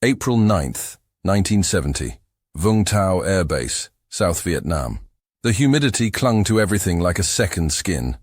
April 9th, 1970. Vung Tau Air Base, South Vietnam. The humidity clung to everything like a second skin,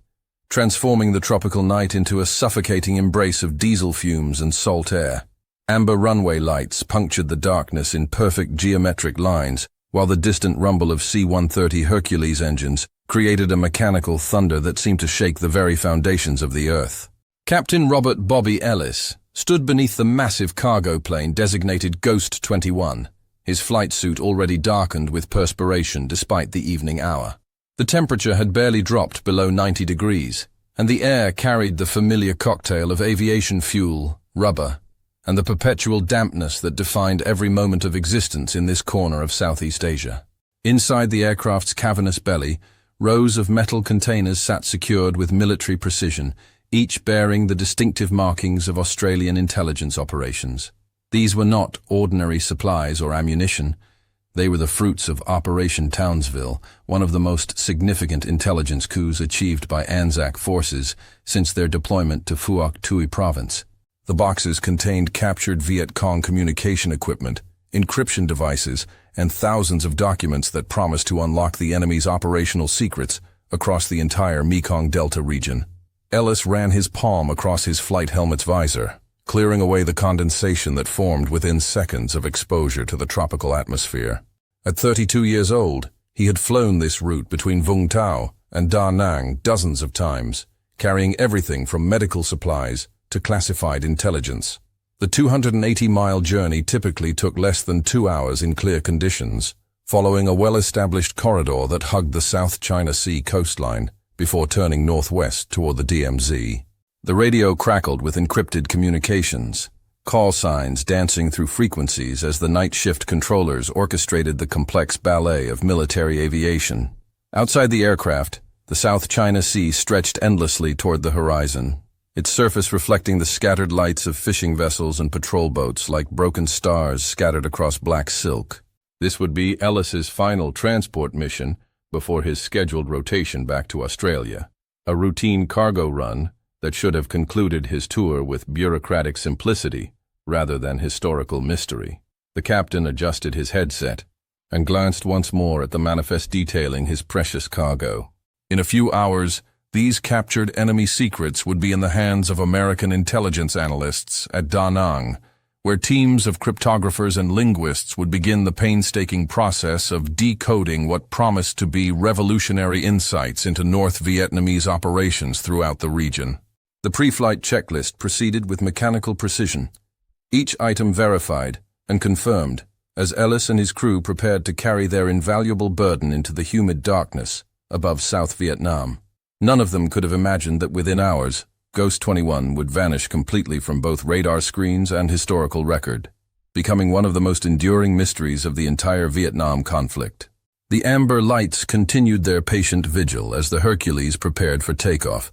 transforming the tropical night into a suffocating embrace of diesel fumes and salt air. Amber runway lights punctured the darkness in perfect geometric lines, while the distant rumble of C-130 Hercules engines created a mechanical thunder that seemed to shake the very foundations of the Earth. Captain Robert Bobby Ellis stood beneath the massive cargo plane designated Ghost 21, his flight suit already darkened with perspiration despite the evening hour. The temperature had barely dropped below 90 degrees, and the air carried the familiar cocktail of aviation fuel, rubber, and the perpetual dampness that defined every moment of existence in this corner of Southeast Asia. Inside the aircraft's cavernous belly, rows of metal containers sat secured with military precision, each bearing the distinctive markings of Australian intelligence operations. These were not ordinary supplies or ammunition. They were the fruits of Operation Townsville, one of the most significant intelligence coups achieved by ANZAC forces since their deployment to Phuoc Tuy province. The boxes contained captured Viet Cong communication equipment, encryption devices, and thousands of documents that promised to unlock the enemy's operational secrets across the entire Mekong Delta region. Ellis ran his palm across his flight helmet's visor, clearing away the condensation that formed within seconds of exposure to the tropical atmosphere. At 32 years old, he had flown this route between Vung Tau and Da Nang dozens of times, carrying everything from medical supplies to classified intelligence. The 280-mile journey typically took less than 2 hours in clear conditions, following a well-established corridor that hugged the South China Sea coastline before turning northwest toward the DMZ. The radio crackled with encrypted communications, call signs dancing through frequencies as the night shift controllers orchestrated the complex ballet of military aviation. Outside the aircraft, the South China Sea stretched endlessly toward the horizon, its surface reflecting the scattered lights of fishing vessels and patrol boats like broken stars scattered across black silk. This would be Ellis's final transport mission before his scheduled rotation back to Australia. A routine cargo run that should have concluded his tour with bureaucratic simplicity rather than historical mystery. The captain adjusted his headset and glanced once more at the manifest detailing his precious cargo. In a few hours, these captured enemy secrets would be in the hands of American intelligence analysts at Da Nang, where teams of cryptographers and linguists would begin the painstaking process of decoding what promised to be revolutionary insights into North Vietnamese operations throughout the region. The pre-flight checklist proceeded with mechanical precision, each item verified and confirmed as Ellis and his crew prepared to carry their invaluable burden into the humid darkness above South Vietnam. None of them could have imagined that within hours, Ghost 21 would vanish completely from both radar screens and historical record, becoming one of the most enduring mysteries of the entire Vietnam conflict. The amber lights continued their patient vigil as the Hercules prepared for takeoff,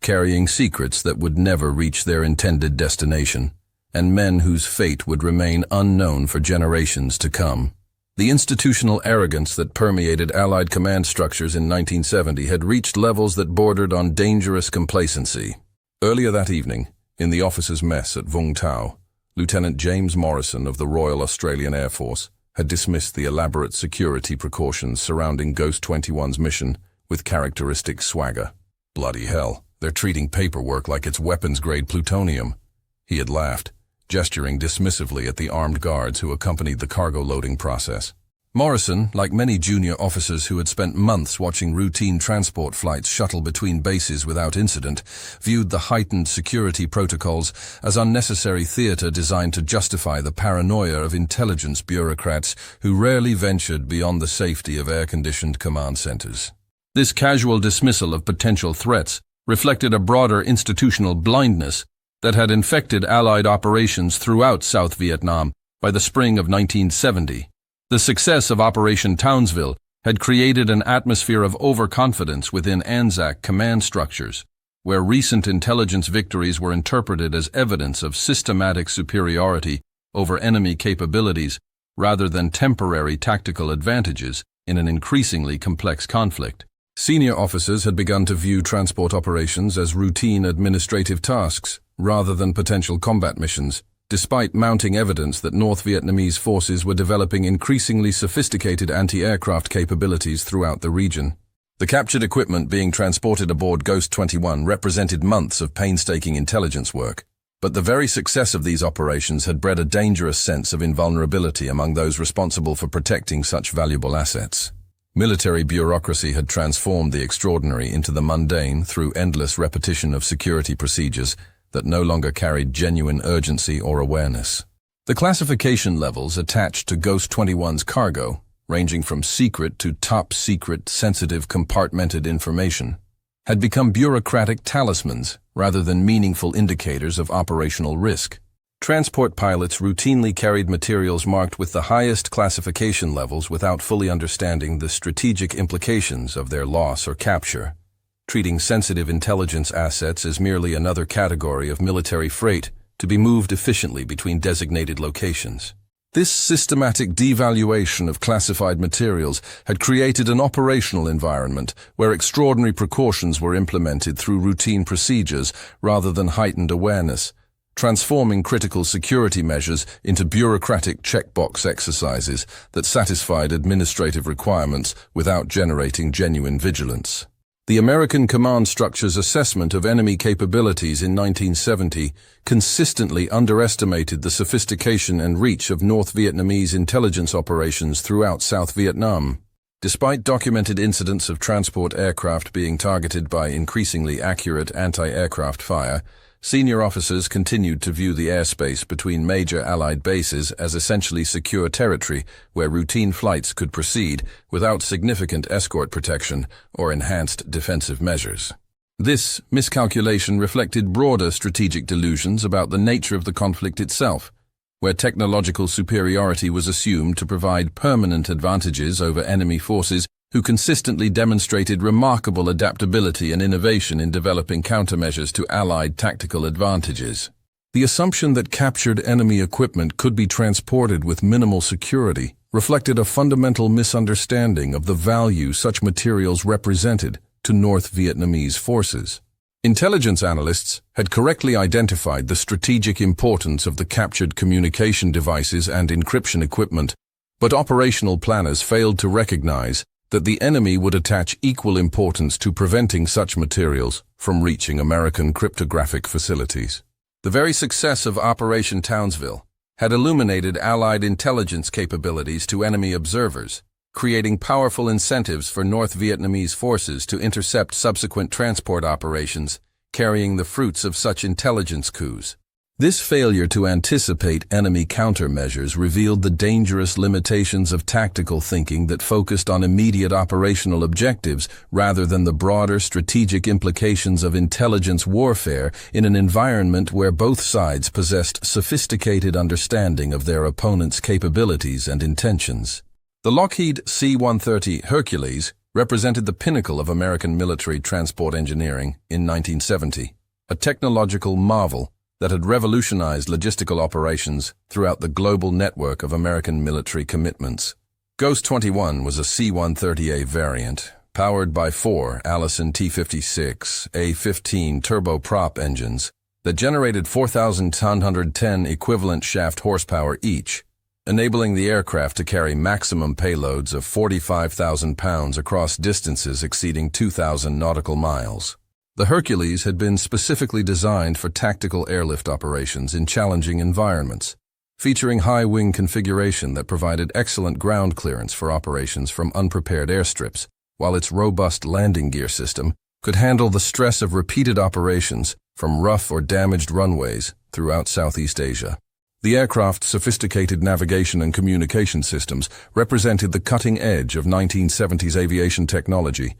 carrying secrets that would never reach their intended destination, and men whose fate would remain unknown for generations to come. The institutional arrogance that permeated Allied command structures in 1970 had reached levels that bordered on dangerous complacency. Earlier that evening, in the officers' mess at Vung Tau, Lieutenant James Morrison of the Royal Australian Air Force had dismissed the elaborate security precautions surrounding Ghost 21's mission with characteristic swagger. "Bloody hell, they're treating paperwork like it's weapons-grade plutonium," he had laughed, gesturing dismissively at the armed guards who accompanied the cargo loading process. Morrison, like many junior officers who had spent months watching routine transport flights shuttle between bases without incident, viewed the heightened security protocols as unnecessary theater designed to justify the paranoia of intelligence bureaucrats who rarely ventured beyond the safety of air-conditioned command centers. This casual dismissal of potential threats reflected a broader institutional blindness that had infected Allied operations throughout South Vietnam by the spring of 1970. The success of Operation Townsville had created an atmosphere of overconfidence within ANZAC command structures, where recent intelligence victories were interpreted as evidence of systematic superiority over enemy capabilities rather than temporary tactical advantages in an increasingly complex conflict. Senior officers had begun to view transport operations as routine administrative tasks rather than potential combat missions, despite mounting evidence that North Vietnamese forces were developing increasingly sophisticated anti-aircraft capabilities throughout the region. The captured equipment being transported aboard Ghost 21 represented months of painstaking intelligence work, but the very success of these operations had bred a dangerous sense of invulnerability among those responsible for protecting such valuable assets. Military bureaucracy had transformed the extraordinary into the mundane through endless repetition of security procedures that no longer carried genuine urgency or awareness. The classification levels attached to Ghost 21's cargo, ranging from secret to top-secret sensitive compartmented information, had become bureaucratic talismans rather than meaningful indicators of operational risk. Transport pilots routinely carried materials marked with the highest classification levels without fully understanding the strategic implications of their loss or capture, treating sensitive intelligence assets as merely another category of military freight to be moved efficiently between designated locations. This systematic devaluation of classified materials had created an operational environment where extraordinary precautions were implemented through routine procedures rather than heightened awareness, transforming critical security measures into bureaucratic checkbox exercises that satisfied administrative requirements without generating genuine vigilance. The American command structure's assessment of enemy capabilities in 1970 consistently underestimated the sophistication and reach of North Vietnamese intelligence operations throughout South Vietnam. Despite documented incidents of transport aircraft being targeted by increasingly accurate anti-aircraft fire, senior officers continued to view the airspace between major Allied bases as essentially secure territory where routine flights could proceed without significant escort protection or enhanced defensive measures. This miscalculation reflected broader strategic delusions about the nature of the conflict itself, where technological superiority was assumed to provide permanent advantages over enemy forces who consistently demonstrated remarkable adaptability and innovation in developing countermeasures to Allied tactical advantages. The assumption that captured enemy equipment could be transported with minimal security reflected a fundamental misunderstanding of the value such materials represented to North Vietnamese forces. Intelligence analysts had correctly identified the strategic importance of the captured communication devices and encryption equipment, but operational planners failed to recognize that the enemy would attach equal importance to preventing such materials from reaching American cryptographic facilities. The very success of Operation Townsville had illuminated Allied intelligence capabilities to enemy observers, creating powerful incentives for North Vietnamese forces to intercept subsequent transport operations, carrying the fruits of such intelligence coups. This failure to anticipate enemy countermeasures revealed the dangerous limitations of tactical thinking that focused on immediate operational objectives rather than the broader strategic implications of intelligence warfare in an environment where both sides possessed sophisticated understanding of their opponent's capabilities and intentions. The Lockheed C-130 Hercules represented the pinnacle of American military transport engineering in 1970, a technological marvel that had revolutionized logistical operations throughout the global network of American military commitments. Ghost 21 was a C-130A variant, powered by 4 Allison T-56 A-15 turboprop engines that generated 4,110 equivalent shaft horsepower each, enabling the aircraft to carry maximum payloads of 45,000 pounds across distances exceeding 2,000 nautical miles. The Hercules had been specifically designed for tactical airlift operations in challenging environments, featuring high wing configuration that provided excellent ground clearance for operations from unprepared airstrips, while its robust landing gear system could handle the stress of repeated operations from rough or damaged runways throughout Southeast Asia. The aircraft's sophisticated navigation and communication systems represented the cutting edge of 1970s aviation technology,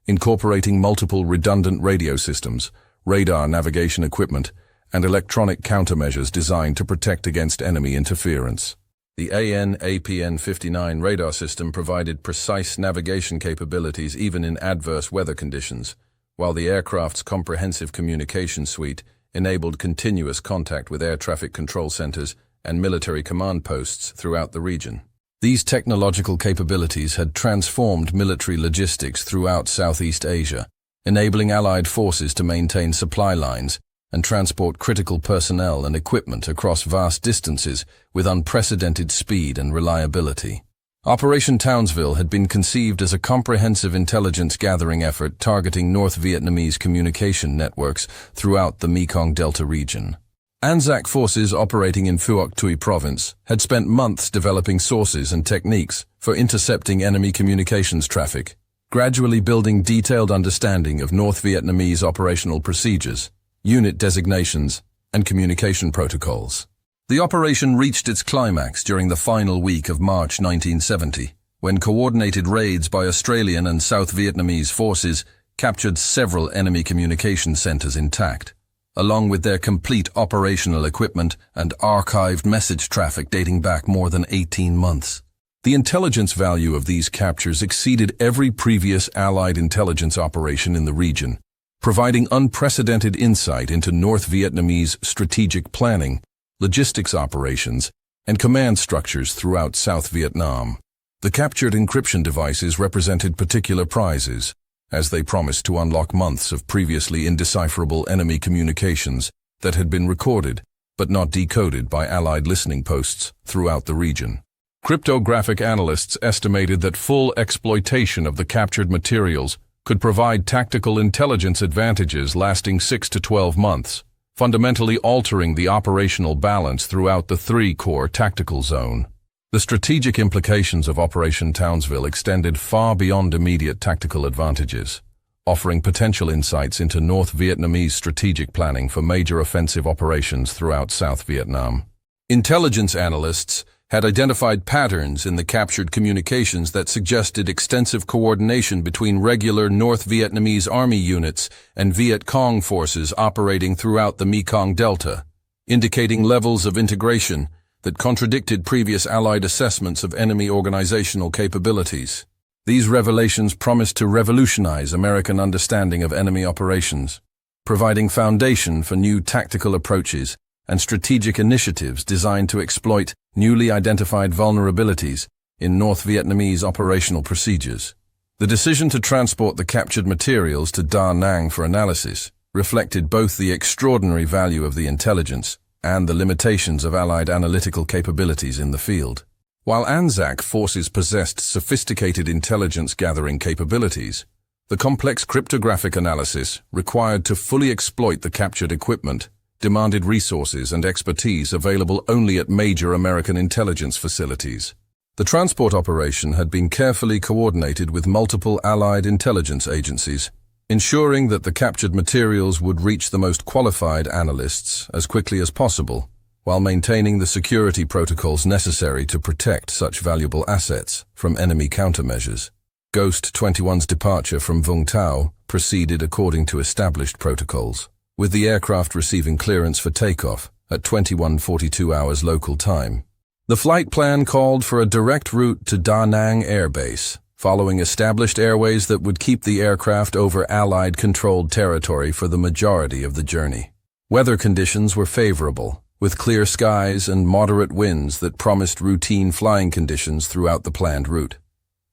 incorporating multiple redundant radio systems, radar navigation equipment, and electronic countermeasures designed to protect against enemy interference. The AN/APN-59 radar system provided precise navigation capabilities even in adverse weather conditions, while the aircraft's comprehensive communication suite enabled continuous contact with air traffic control centers and military command posts throughout the region. These technological capabilities had transformed military logistics throughout Southeast Asia, enabling Allied forces to maintain supply lines, and transport critical personnel and equipment across vast distances with unprecedented speed and reliability. Operation Townsville had been conceived as a comprehensive intelligence gathering effort targeting North Vietnamese communication networks throughout the Mekong Delta region. ANZAC forces operating in Phuoc Tuy province had spent months developing sources and techniques for intercepting enemy communications traffic, gradually building detailed understanding of North Vietnamese operational procedures, unit designations, and communication protocols. The operation reached its climax during the final week of March 1970, when coordinated raids by Australian and South Vietnamese forces captured several enemy communication centers intact, along with their complete operational equipment and archived message traffic dating back more than 18 months. The intelligence value of these captures exceeded every previous Allied intelligence operation in the region, providing unprecedented insight into North Vietnamese strategic planning, logistics operations, and command structures throughout South Vietnam. The captured encryption devices represented particular prizes, as they promised to unlock months of previously indecipherable enemy communications that had been recorded but not decoded by Allied listening posts throughout the region. Cryptographic analysts estimated that full exploitation of the captured materials could provide tactical intelligence advantages lasting 6 to 12 months, fundamentally altering the operational balance throughout the three-core tactical zone. The strategic implications of Operation Townsville extended far beyond immediate tactical advantages, offering potential insights into North Vietnamese strategic planning for major offensive operations throughout South Vietnam. Intelligence analysts had identified patterns in the captured communications that suggested extensive coordination between regular North Vietnamese Army units and Viet Cong forces operating throughout the Mekong Delta, indicating levels of integration that contradicted previous Allied assessments of enemy organizational capabilities. These revelations promised to revolutionize American understanding of enemy operations, providing foundation for new tactical approaches and strategic initiatives designed to exploit newly identified vulnerabilities in North Vietnamese operational procedures. The decision to transport the captured materials to Da Nang for analysis reflected both the extraordinary value of the intelligence and the limitations of Allied analytical capabilities in the field. While ANZAC forces possessed sophisticated intelligence-gathering capabilities, the complex cryptographic analysis required to fully exploit the captured equipment demanded resources and expertise available only at major American intelligence facilities. The transport operation had been carefully coordinated with multiple Allied intelligence agencies, ensuring that the captured materials would reach the most qualified analysts as quickly as possible, while maintaining the security protocols necessary to protect such valuable assets from enemy countermeasures. Ghost 21's departure from Vung Tau proceeded according to established protocols, with the aircraft receiving clearance for takeoff at 21:42 hours local time. The flight plan called for a direct route to Da Nang Air Base, following established airways that would keep the aircraft over Allied-controlled territory for the majority of the journey. Weather conditions were favorable, with clear skies and moderate winds that promised routine flying conditions throughout the planned route.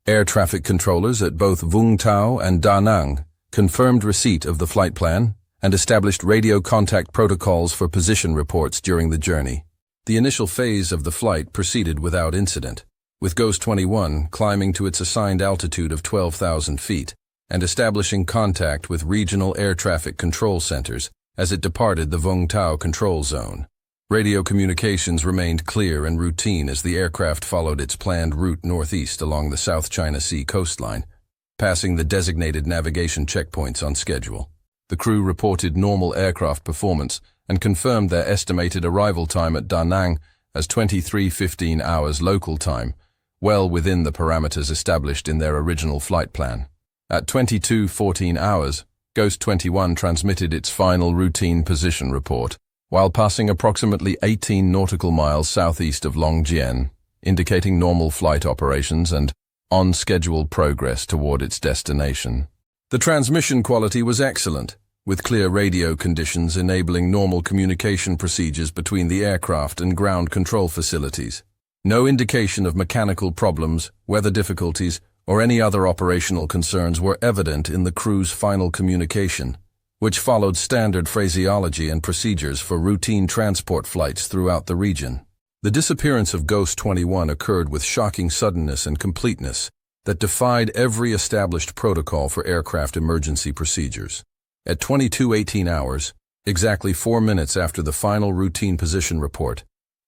Air traffic controllers at both Vung Tau and Da Nang confirmed receipt of the flight plan and established radio contact protocols for position reports during the journey. The initial phase of the flight proceeded without incident, with Ghost 21 climbing to its assigned altitude of 12,000 feet and establishing contact with regional air traffic control centers as it departed the Vung Tau control zone. Radio communications remained clear and routine as the aircraft followed its planned route northeast along the South China Sea coastline, passing the designated navigation checkpoints on schedule. The crew reported normal aircraft performance and confirmed their estimated arrival time at Da Nang as 23:15 hours local time, well within the parameters established in their original flight plan. At 22:14 hours, Ghost 21 transmitted its final routine position report, while passing approximately 18 nautical miles southeast of Longjian, indicating normal flight operations and on-schedule progress toward its destination. The transmission quality was excellent, with clear radio conditions enabling normal communication procedures between the aircraft and ground control facilities. No indication of mechanical problems, weather difficulties, or any other operational concerns were evident in the crew's final communication, which followed standard phraseology and procedures for routine transport flights throughout the region. The disappearance of Ghost 21 occurred with shocking suddenness and completeness that defied every established protocol for aircraft emergency procedures. At 22:18 hours, exactly 4 minutes after the final routine position report,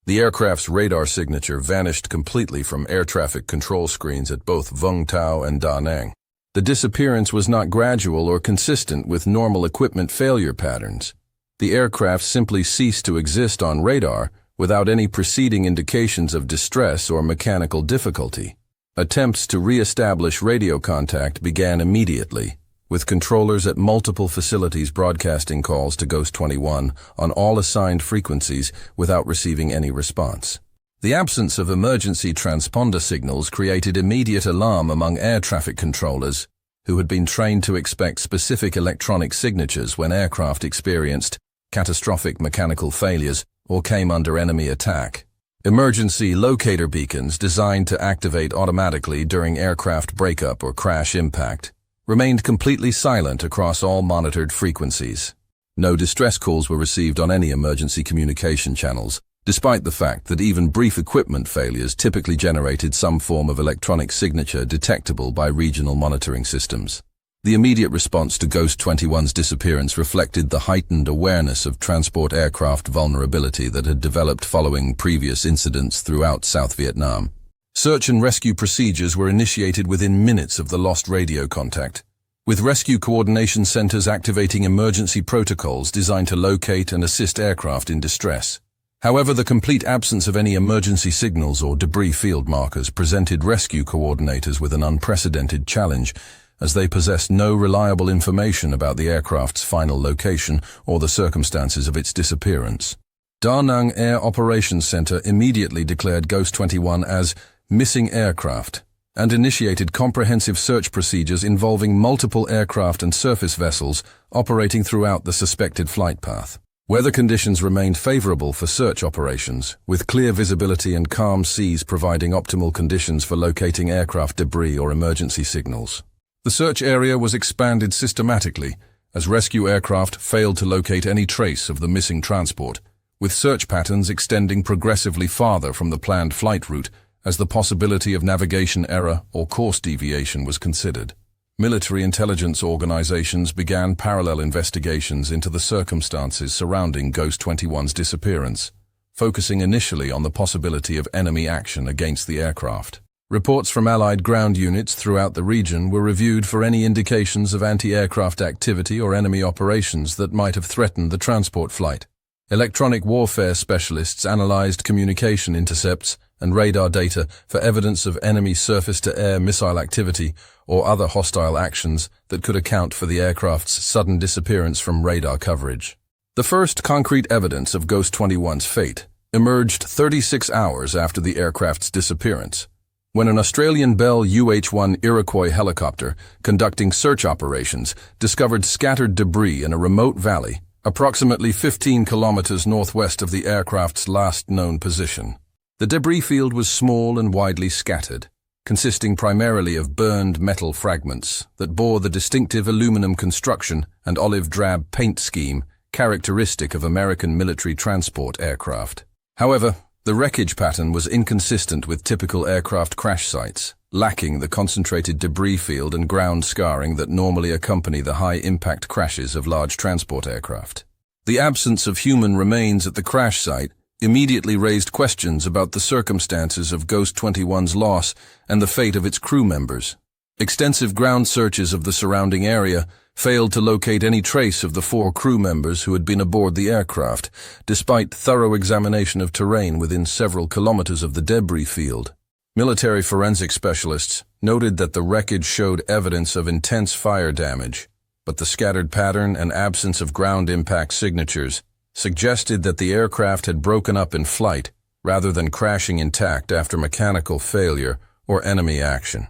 the aircraft's radar signature vanished completely from air traffic control screens at both Vung Tau and Da Nang. The disappearance was not gradual or consistent with normal equipment failure patterns. The aircraft simply ceased to exist on radar without any preceding indications of distress or mechanical difficulty. Attempts to re-establish radio contact began immediately, with controllers at multiple facilities broadcasting calls to Ghost 21 on all assigned frequencies without receiving any response. The absence of emergency transponder signals created immediate alarm among air traffic controllers, who had been trained to expect specific electronic signatures when aircraft experienced catastrophic mechanical failures or came under enemy attack. Emergency locator beacons designed to activate automatically during aircraft breakup or crash impact remained completely silent across all monitored frequencies. No distress calls were received on any emergency communication channels, despite the fact that even brief equipment failures typically generated some form of electronic signature detectable by regional monitoring systems. The immediate response to Ghost 21's disappearance reflected the heightened awareness of transport aircraft vulnerability that had developed following previous incidents throughout South Vietnam. Search and rescue procedures were initiated within minutes of the lost radio contact, with rescue coordination centers activating emergency protocols designed to locate and assist aircraft in distress. However, the complete absence of any emergency signals or debris field markers presented rescue coordinators with an unprecedented challenge, as they possessed no reliable information about the aircraft's final location or the circumstances of its disappearance. Da Nang Air Operations Center immediately declared Ghost 21 as missing aircraft and initiated comprehensive search procedures involving multiple aircraft and surface vessels operating throughout the suspected flight path. Weather conditions remained favorable for search operations, with clear visibility and calm seas providing optimal conditions for locating aircraft debris or emergency signals. The search area was expanded systematically as rescue aircraft failed to locate any trace of the missing transport, with search patterns extending progressively farther from the planned flight route as the possibility of navigation error or course deviation was considered. Military intelligence organizations began parallel investigations into the circumstances surrounding Ghost 21's disappearance, focusing initially on the possibility of enemy action against the aircraft. Reports from Allied ground units throughout the region were reviewed for any indications of anti-aircraft activity or enemy operations that might have threatened the transport flight. Electronic warfare specialists analyzed communication intercepts and radar data for evidence of enemy surface-to-air missile activity or other hostile actions that could account for the aircraft's sudden disappearance from radar coverage. The first concrete evidence of Ghost 21's fate emerged 36 hours after the aircraft's disappearance, when an Australian Bell UH-1 Iroquois helicopter conducting search operations discovered scattered debris in a remote valley, approximately 15 kilometers northwest of the aircraft's last known position. The debris field was small and widely scattered, consisting primarily of burned metal fragments that bore the distinctive aluminum construction and olive-drab paint scheme characteristic of American military transport aircraft. However, the wreckage pattern was inconsistent with typical aircraft crash sites, lacking the concentrated debris field and ground scarring that normally accompany the high-impact crashes of large transport aircraft. The absence of human remains at the crash site immediately raised questions about the circumstances of Ghost 21's loss and the fate of its crew members. Extensive ground searches of the surrounding area failed to locate any trace of the 4 crew members who had been aboard the aircraft, despite thorough examination of terrain within several kilometers of the debris field. Military forensic specialists noted that the wreckage showed evidence of intense fire damage, but the scattered pattern and absence of ground impact signatures suggested that the aircraft had broken up in flight rather than crashing intact after mechanical failure or enemy action.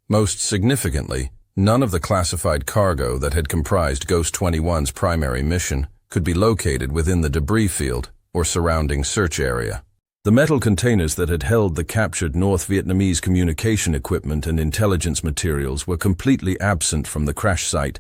Most significantly, none of the classified cargo that had comprised Ghost 21's primary mission could be located within the debris field or surrounding search area. The metal containers that had held the captured North Vietnamese communication equipment and intelligence materials were completely absent from the crash site,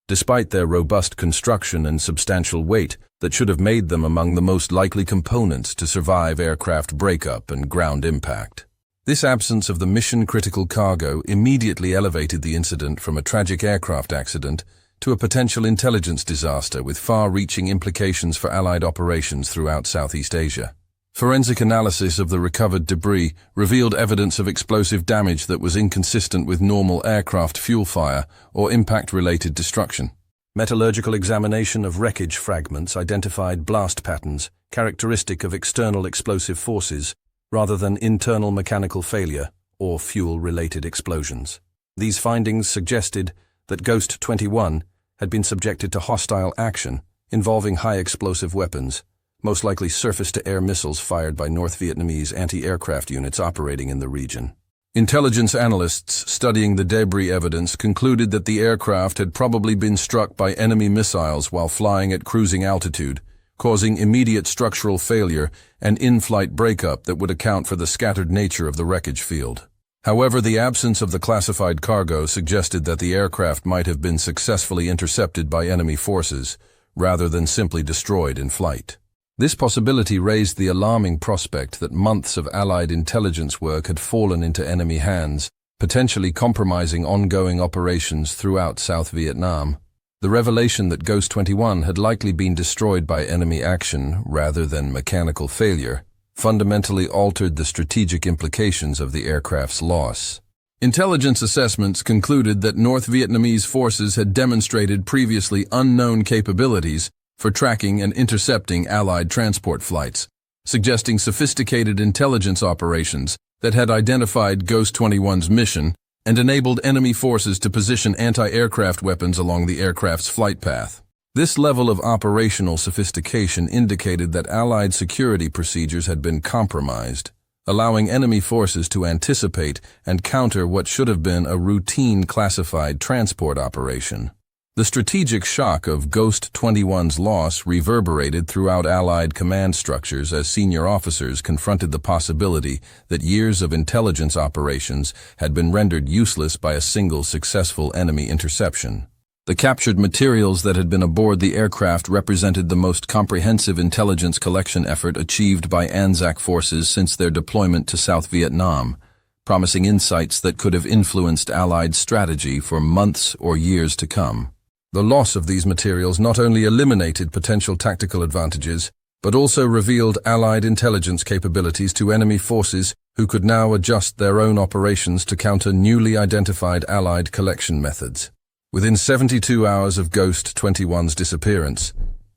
despite their robust construction and substantial weight that should have made them among the most likely components to survive aircraft breakup and ground impact. This absence of the mission-critical cargo immediately elevated the incident from a tragic aircraft accident to a potential intelligence disaster with far-reaching implications for Allied operations throughout Southeast Asia. Forensic analysis of the recovered debris revealed evidence of explosive damage that was inconsistent with normal aircraft fuel fire or impact-related destruction. Metallurgical examination of wreckage fragments identified blast patterns characteristic of external explosive forces rather than internal mechanical failure or fuel-related explosions. These findings suggested that Ghost 21 had been subjected to hostile action involving high-explosive weapons, most likely surface-to-air missiles fired by North Vietnamese anti-aircraft units operating in the region. Intelligence analysts studying the debris evidence concluded that the aircraft had probably been struck by enemy missiles while flying at cruising altitude, causing immediate structural failure and in-flight breakup that would account for the scattered nature of the wreckage field. However, the absence of the classified cargo suggested that the aircraft might have been successfully intercepted by enemy forces, rather than simply destroyed in flight. This possibility raised the alarming prospect that months of Allied intelligence work had fallen into enemy hands, potentially compromising ongoing operations throughout South Vietnam. The revelation that Ghost 21 had likely been destroyed by enemy action rather than mechanical failure fundamentally altered the strategic implications of the aircraft's loss. Intelligence assessments concluded that North Vietnamese forces had demonstrated previously unknown capabilities for tracking and intercepting Allied transport flights, suggesting sophisticated intelligence operations that had identified Ghost 21's mission and enabled enemy forces to position anti-aircraft weapons along the aircraft's flight path. This level of operational sophistication indicated that Allied security procedures had been compromised, allowing enemy forces to anticipate and counter what should have been a routine classified transport operation. The strategic shock of Ghost 21's loss reverberated throughout Allied command structures as senior officers confronted the possibility that years of intelligence operations had been rendered useless by a single successful enemy interception. The captured materials that had been aboard the aircraft represented the most comprehensive intelligence collection effort achieved by ANZAC forces since their deployment to South Vietnam, promising insights that could have influenced Allied strategy for months or years to come. The loss of these materials not only eliminated potential tactical advantages, but also revealed Allied intelligence capabilities to enemy forces who could now adjust their own operations to counter newly identified Allied collection methods. Within 72 hours of Ghost 21's disappearance,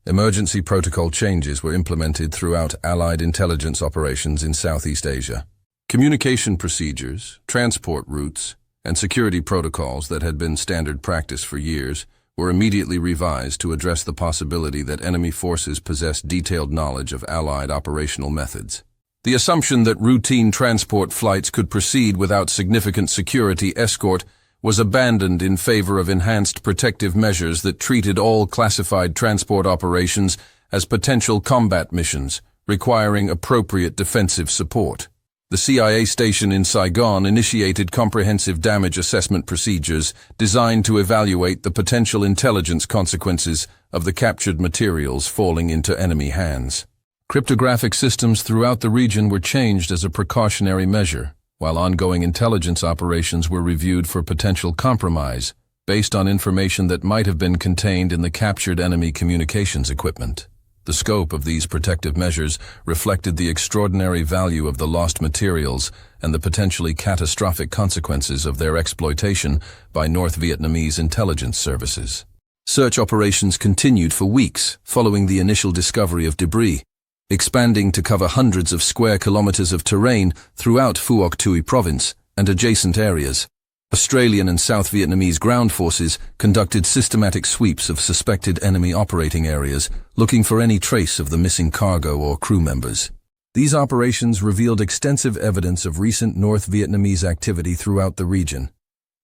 emergency protocol changes were implemented throughout Allied intelligence operations in Southeast Asia. Communication procedures, transport routes, and security protocols that had been standard practice for years were immediately revised to address the possibility that enemy forces possessed detailed knowledge of Allied operational methods. The assumption that routine transport flights could proceed without significant security escort was abandoned in favor of enhanced protective measures that treated all classified transport operations as potential combat missions, requiring appropriate defensive support. The CIA station in Saigon initiated comprehensive damage assessment procedures designed to evaluate the potential intelligence consequences of the captured materials falling into enemy hands. Cryptographic systems throughout the region were changed as a precautionary measure, while ongoing intelligence operations were reviewed for potential compromise based on information that might have been contained in the captured enemy communications equipment. The scope of these protective measures reflected the extraordinary value of the lost materials and the potentially catastrophic consequences of their exploitation by North Vietnamese intelligence services. Search operations continued for weeks following the initial discovery of debris, expanding to cover hundreds of square kilometers of terrain throughout Phuoc Tuy province and adjacent areas. Australian and South Vietnamese ground forces conducted systematic sweeps of suspected enemy operating areas, looking for any trace of the missing cargo or crew members. These operations revealed extensive evidence of recent North Vietnamese activity throughout the region,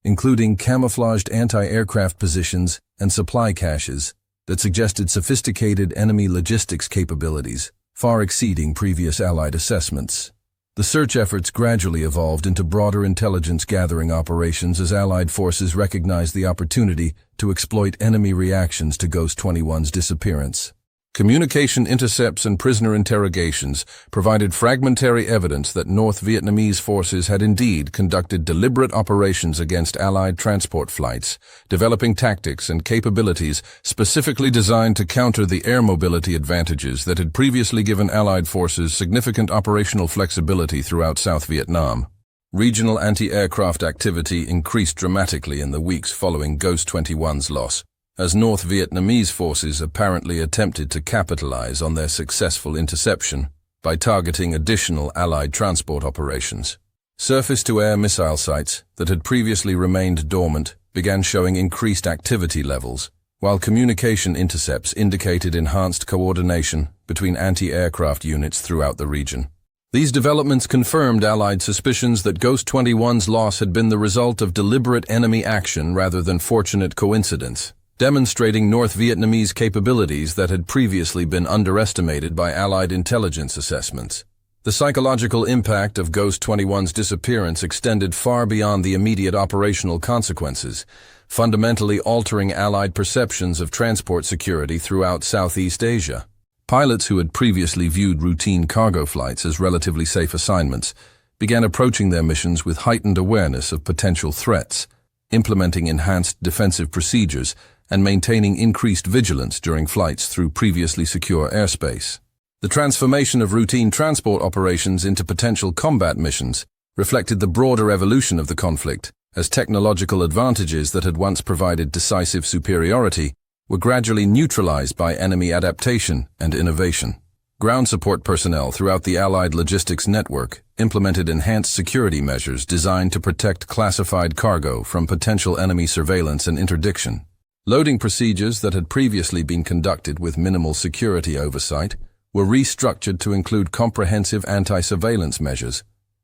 including camouflaged anti-aircraft positions and supply caches that suggested sophisticated enemy logistics capabilities, far exceeding previous Allied assessments. The search efforts gradually evolved into broader intelligence-gathering operations as Allied forces recognized the opportunity to exploit enemy reactions to Ghost 21's disappearance. Communication intercepts and prisoner interrogations provided fragmentary evidence that North Vietnamese forces had indeed conducted deliberate operations against Allied transport flights, developing tactics and capabilities specifically designed to counter the air mobility advantages that had previously given Allied forces significant operational flexibility throughout South Vietnam. Regional anti-aircraft activity increased dramatically in the weeks following Ghost 21's loss, as North Vietnamese forces apparently attempted to capitalize on their successful interception by targeting additional Allied transport operations. Surface-to-air missile sites that had previously remained dormant began showing increased activity levels, while communication intercepts indicated enhanced coordination between anti-aircraft units throughout the region. These developments confirmed Allied suspicions that Ghost 21's loss had been the result of deliberate enemy action rather than fortunate coincidence, demonstrating North Vietnamese capabilities that had previously been underestimated by Allied intelligence assessments. The psychological impact of Ghost 21's disappearance extended far beyond the immediate operational consequences, fundamentally altering Allied perceptions of transport security throughout Southeast Asia. Pilots who had previously viewed routine cargo flights as relatively safe assignments began approaching their missions with heightened awareness of potential threats, implementing enhanced defensive procedures and maintaining increased vigilance during flights through previously secure airspace. The transformation of routine transport operations into potential combat missions reflected the broader evolution of the conflict, as technological advantages that had once provided decisive superiority were gradually neutralized by enemy adaptation and innovation. Ground support personnel throughout the Allied logistics network implemented enhanced security measures designed to protect classified cargo from potential enemy surveillance and interdiction. Loading procedures that had previously been conducted with minimal security oversight were restructured to include comprehensive anti-surveillance measures,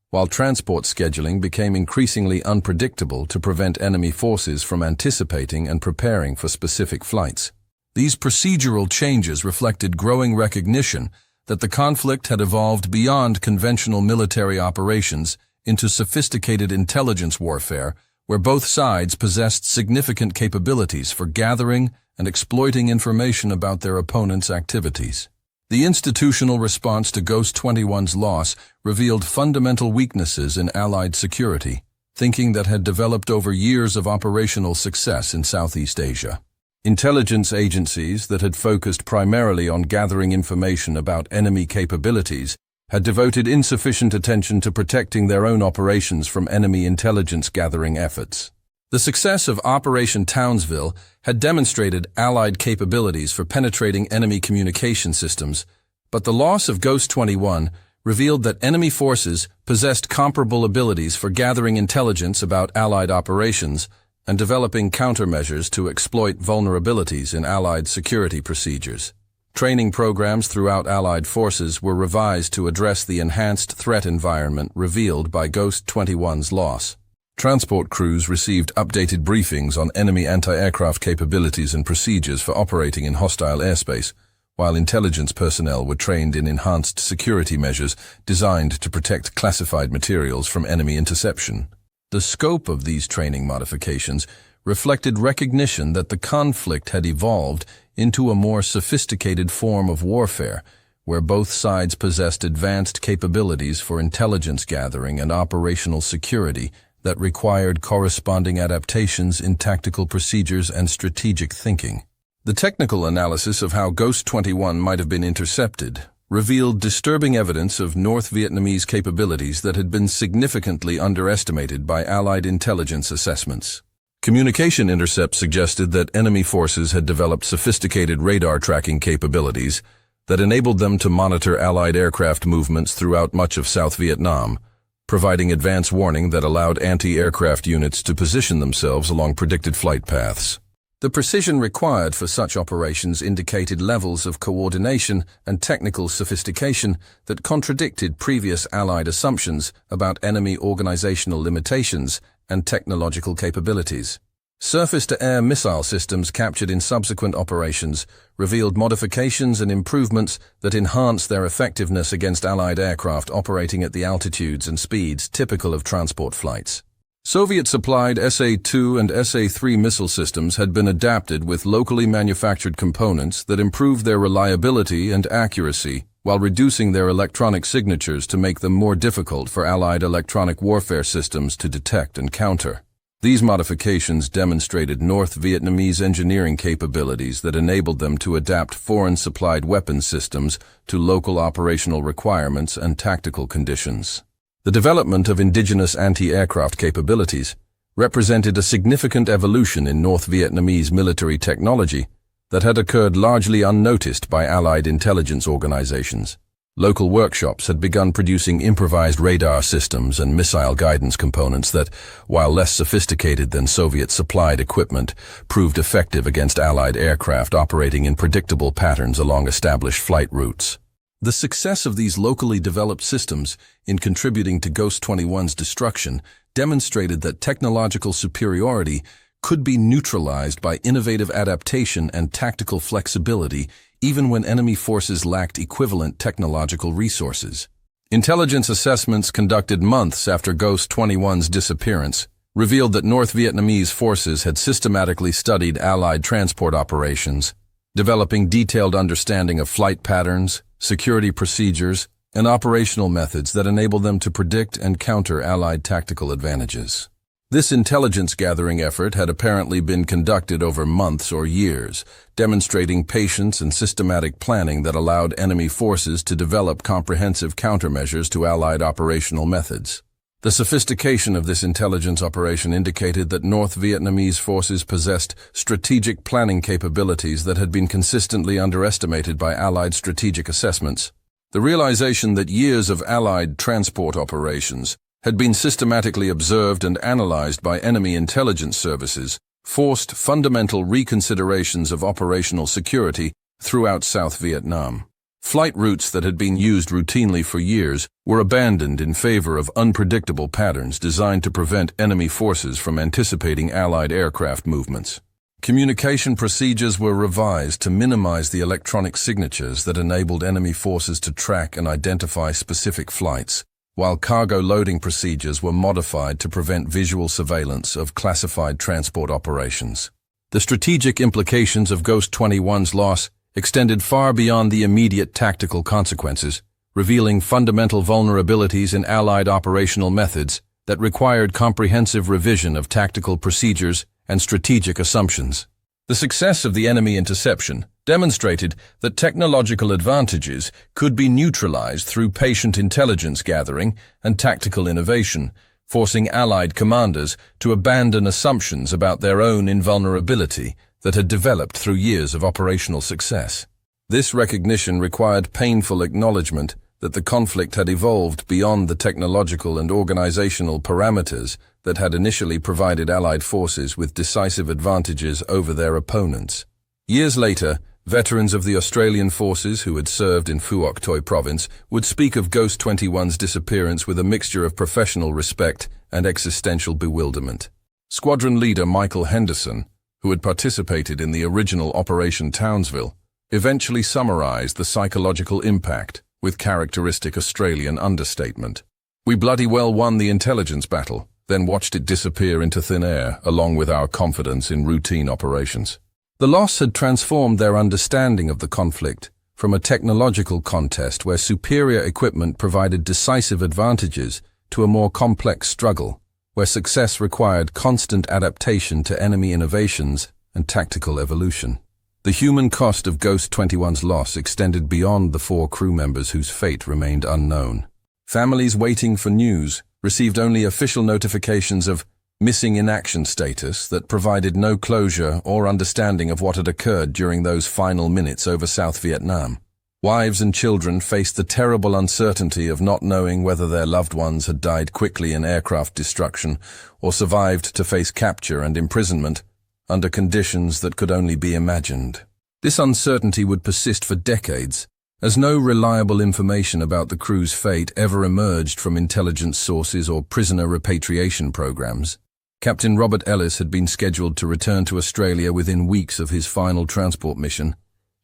while transport scheduling became increasingly unpredictable to prevent enemy forces from anticipating and preparing for specific flights. These procedural changes reflected growing recognition that the conflict had evolved beyond conventional military operations into sophisticated intelligence warfare, where both sides possessed significant capabilities for gathering and exploiting information about their opponents' activities. The institutional response to Ghost 21's loss revealed fundamental weaknesses in Allied security, thinking that had developed over years of operational success in Southeast Asia. Intelligence agencies that had focused primarily on gathering information about enemy capabilities had devoted insufficient attention to protecting their own operations from enemy intelligence-gathering efforts. The success of Operation Townsville had demonstrated Allied capabilities for penetrating enemy communication systems, but the loss of Ghost 21 revealed that enemy forces possessed comparable abilities for gathering intelligence about Allied operations and developing countermeasures to exploit vulnerabilities in Allied security procedures. Training programs throughout Allied forces were revised to address the enhanced threat environment revealed by Ghost 21's loss. Transport crews received updated briefings on enemy anti-aircraft capabilities and procedures for operating in hostile airspace, while intelligence personnel were trained in enhanced security measures designed to protect classified materials from enemy interception. The scope of these training modifications reflected recognition that the conflict had evolved into a more sophisticated form of warfare, where both sides possessed advanced capabilities for intelligence gathering and operational security that required corresponding adaptations in tactical procedures and strategic thinking. The technical analysis of how Ghost 21 might have been intercepted revealed disturbing evidence of North Vietnamese capabilities that had been significantly underestimated by Allied intelligence assessments. Communication intercepts suggested that enemy forces had developed sophisticated radar tracking capabilities that enabled them to monitor Allied aircraft movements throughout much of South Vietnam, providing advance warning that allowed anti-aircraft units to position themselves along predicted flight paths. The precision required for such operations indicated levels of coordination and technical sophistication that contradicted previous Allied assumptions about enemy organizational limitations and technological capabilities. Surface-to-air missile systems captured in subsequent operations revealed modifications and improvements that enhanced their effectiveness against Allied aircraft operating at the altitudes and speeds typical of transport flights. Soviet-supplied SA-2 and SA-3 missile systems had been adapted with locally manufactured components that improved their reliability and accuracy while reducing their electronic signatures to make them more difficult for Allied electronic warfare systems to detect and counter. These modifications demonstrated North Vietnamese engineering capabilities that enabled them to adapt foreign-supplied weapons systems to local operational requirements and tactical conditions. The development of indigenous anti-aircraft capabilities represented a significant evolution in North Vietnamese military technology that had occurred largely unnoticed by Allied intelligence organizations. Local workshops had begun producing improvised radar systems and missile guidance components that, while less sophisticated than Soviet-supplied equipment, proved effective against Allied aircraft operating in predictable patterns along established flight routes. The success of these locally developed systems in contributing to Ghost 21's destruction demonstrated that technological superiority could be neutralized by innovative adaptation and tactical flexibility even when enemy forces lacked equivalent technological resources. Intelligence assessments conducted months after Ghost 21's disappearance revealed that North Vietnamese forces had systematically studied Allied transport operations, developing detailed understanding of flight patterns, security procedures, and operational methods that enabled them to predict and counter Allied tactical advantages. This intelligence-gathering effort had apparently been conducted over months or years, demonstrating patience and systematic planning that allowed enemy forces to develop comprehensive countermeasures to Allied operational methods. The sophistication of this intelligence operation indicated that North Vietnamese forces possessed strategic planning capabilities that had been consistently underestimated by Allied strategic assessments. The realization that years of Allied transport operations had been systematically observed and analyzed by enemy intelligence services, forced fundamental reconsiderations of operational security throughout South Vietnam. Flight routes that had been used routinely for years were abandoned in favor of unpredictable patterns designed to prevent enemy forces from anticipating Allied aircraft movements. Communication procedures were revised to minimize the electronic signatures that enabled enemy forces to track and identify specific flights, while cargo loading procedures were modified to prevent visual surveillance of classified transport operations. The strategic implications of Ghost 21's loss extended far beyond the immediate tactical consequences, revealing fundamental vulnerabilities in Allied operational methods that required comprehensive revision of tactical procedures and strategic assumptions. The success of the enemy interception demonstrated that technological advantages could be neutralized through patient intelligence gathering and tactical innovation, forcing Allied commanders to abandon assumptions about their own invulnerability that had developed through years of operational success. This recognition required painful acknowledgement that the conflict had evolved beyond the technological and organizational parameters that had initially provided Allied forces with decisive advantages over their opponents. Years later, veterans of the Australian forces who had served in Phuoc Toi province would speak of Ghost 21's disappearance with a mixture of professional respect and existential bewilderment. Squadron leader Michael Henderson, who had participated in the original Operation Townsville, eventually summarized the psychological impact with characteristic Australian understatement. "We bloody well won the intelligence battle, then watched it disappear into thin air along with our confidence in routine operations." The loss had transformed their understanding of the conflict from a technological contest where superior equipment provided decisive advantages to a more complex struggle, where success required constant adaptation to enemy innovations and tactical evolution. The human cost of Ghost 21's loss extended beyond the 4 crew members whose fate remained unknown. Families waiting for news received only official notifications of missing in action status that provided no closure or understanding of what had occurred during those final minutes over South Vietnam. Wives and children faced the terrible uncertainty of not knowing whether their loved ones had died quickly in aircraft destruction or survived to face capture and imprisonment under conditions that could only be imagined. This uncertainty would persist for decades, as no reliable information about the crew's fate ever emerged from intelligence sources or prisoner repatriation programs. Captain Robert Ellis had been scheduled to return to Australia within weeks of his final transport mission,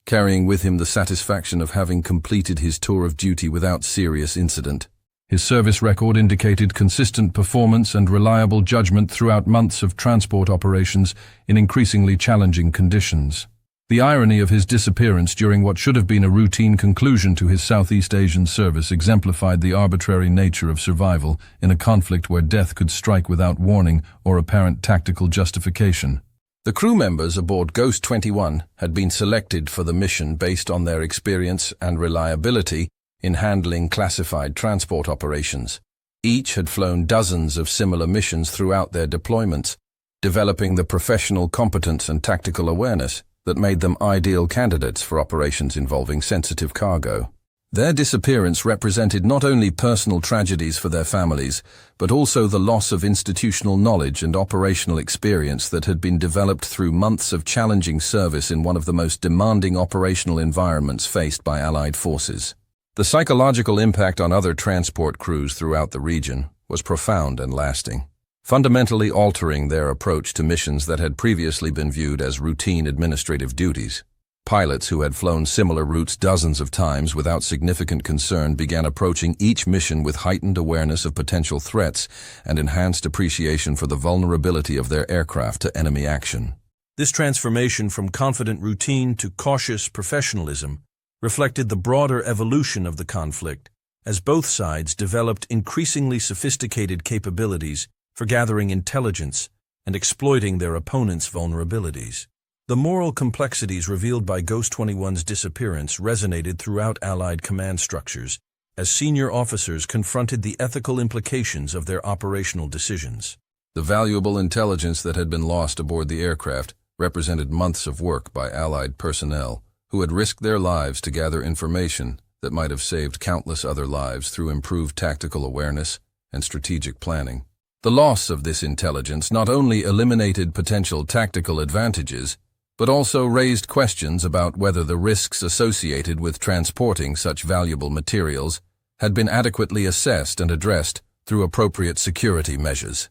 carrying with him the satisfaction of having completed his tour of duty without serious incident. His service record indicated consistent performance and reliable judgment throughout months of transport operations in increasingly challenging conditions. The irony of his disappearance during what should have been a routine conclusion to his Southeast Asian service exemplified the arbitrary nature of survival in a conflict where death could strike without warning or apparent tactical justification. The crew members aboard Ghost 21 had been selected for the mission based on their experience and reliability in handling classified transport operations. Each had flown dozens of similar missions throughout their deployments, developing the professional competence and tactical awareness that made them ideal candidates for operations involving sensitive cargo. Their disappearance represented not only personal tragedies for their families, but also the loss of institutional knowledge and operational experience that had been developed through months of challenging service in one of the most demanding operational environments faced by Allied forces. The psychological impact on other transport crews throughout the region was profound and lasting, fundamentally altering their approach to missions that had previously been viewed as routine administrative duties. Pilots who had flown similar routes dozens of times without significant concern began approaching each mission with heightened awareness of potential threats and enhanced appreciation for the vulnerability of their aircraft to enemy action. This transformation from confident routine to cautious professionalism reflected the broader evolution of the conflict, as both sides developed increasingly sophisticated capabilities for gathering intelligence and exploiting their opponents' vulnerabilities. The moral complexities revealed by Ghost 21's disappearance resonated throughout Allied command structures as senior officers confronted the ethical implications of their operational decisions. The valuable intelligence that had been lost aboard the aircraft represented months of work by Allied personnel who had risked their lives to gather information that might have saved countless other lives through improved tactical awareness and strategic planning. The loss of this intelligence not only eliminated potential tactical advantages, but also raised questions about whether the risks associated with transporting such valuable materials had been adequately assessed and addressed through appropriate security measures.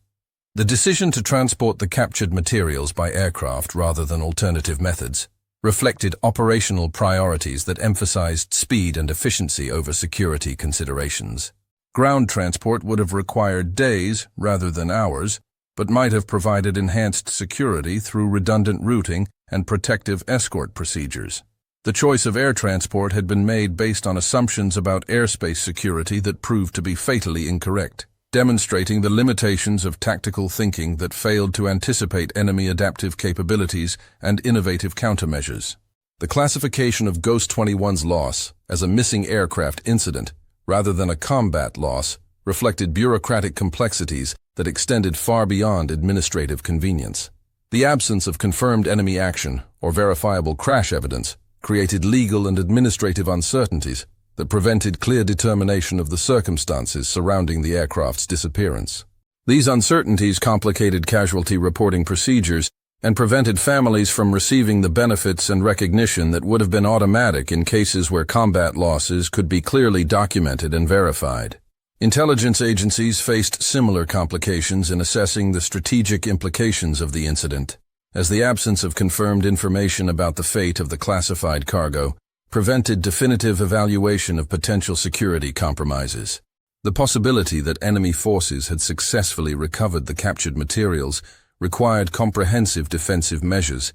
The decision to transport the captured materials by aircraft rather than alternative methods reflected operational priorities that emphasized speed and efficiency over security considerations. Ground transport would have required days rather than hours, but might have provided enhanced security through redundant routing and protective escort procedures. The choice of air transport had been made based on assumptions about airspace security that proved to be fatally incorrect, demonstrating the limitations of tactical thinking that failed to anticipate enemy adaptive capabilities and innovative countermeasures. The classification of Ghost 21's loss as a missing aircraft incident rather than a combat loss reflected bureaucratic complexities that extended far beyond administrative convenience. The absence of confirmed enemy action or verifiable crash evidence created legal and administrative uncertainties that prevented clear determination of the circumstances surrounding the aircraft's disappearance. These uncertainties complicated casualty reporting procedures and prevented families from receiving the benefits and recognition that would have been automatic in cases where combat losses could be clearly documented and verified. Intelligence agencies faced similar complications in assessing the strategic implications of the incident, as the absence of confirmed information about the fate of the classified cargo prevented definitive evaluation of potential security compromises. The possibility that enemy forces had successfully recovered the captured materials required comprehensive defensive measures,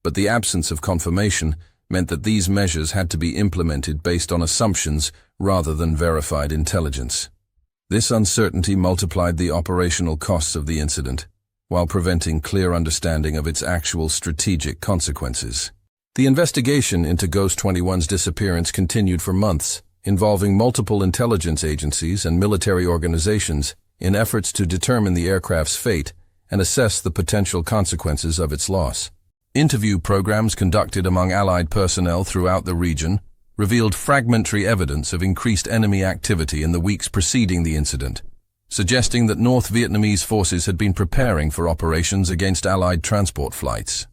but the absence of confirmation meant that these measures had to be implemented based on assumptions rather than verified intelligence. This uncertainty multiplied the operational costs of the incident, while preventing clear understanding of its actual strategic consequences. The investigation into Ghost 21's disappearance continued for months, involving multiple intelligence agencies and military organizations in efforts to determine the aircraft's fate and assess the potential consequences of its loss. Interview programs conducted among Allied personnel throughout the region revealed fragmentary evidence of increased enemy activity in the weeks preceding the incident, suggesting that North Vietnamese forces had been preparing for operations against Allied transport flights.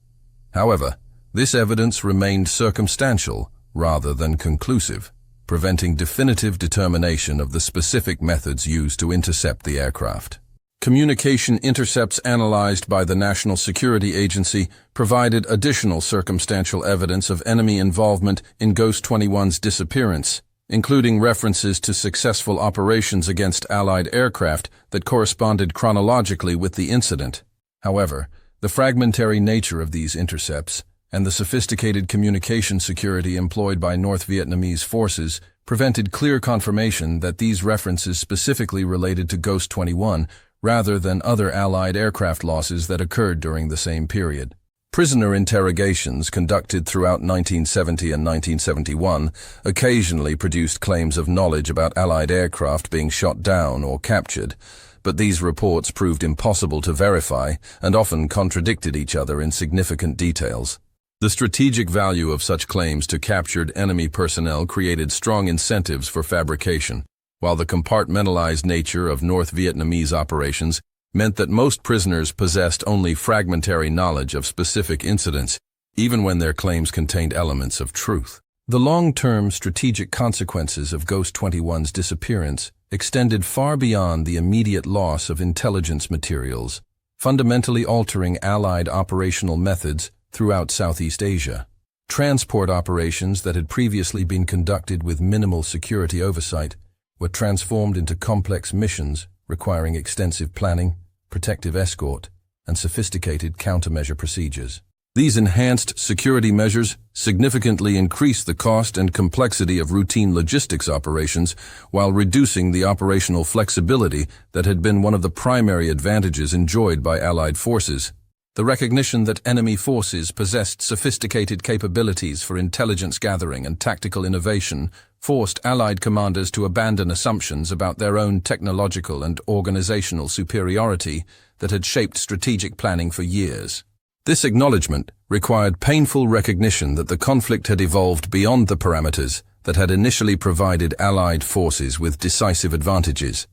However, this evidence remained circumstantial rather than conclusive, preventing definitive determination of the specific methods used to intercept the aircraft. Communication intercepts analyzed by the National Security Agency provided additional circumstantial evidence of enemy involvement in Ghost 21's disappearance, including references to successful operations against Allied aircraft that corresponded chronologically with the incident. However, the fragmentary nature of these intercepts and the sophisticated communication security employed by North Vietnamese forces prevented clear confirmation that these references specifically related to Ghost 21 rather than other Allied aircraft losses that occurred during the same period. Prisoner interrogations conducted throughout 1970 and 1971 occasionally produced claims of knowledge about Allied aircraft being shot down or captured, but these reports proved impossible to verify and often contradicted each other in significant details. The strategic value of such claims to captured enemy personnel created strong incentives for fabrication, while the compartmentalized nature of North Vietnamese operations meant that most prisoners possessed only fragmentary knowledge of specific incidents, even when their claims contained elements of truth. The long-term strategic consequences of Ghost 21's disappearance extended far beyond the immediate loss of intelligence materials, fundamentally altering Allied operational methods throughout Southeast Asia. Transport operations that had previously been conducted with minimal security oversight were transformed into complex missions requiring extensive planning, protective escort, and sophisticated countermeasure procedures. These enhanced security measures significantly increased the cost and complexity of routine logistics operations while reducing the operational flexibility that had been one of the primary advantages enjoyed by Allied forces. The recognition that enemy forces possessed sophisticated capabilities for intelligence gathering and tactical innovation forced Allied commanders to abandon assumptions about their own technological and organizational superiority that had shaped strategic planning for years. This acknowledgement required painful recognition that the conflict had evolved beyond the parameters that had initially provided Allied forces with decisive advantages,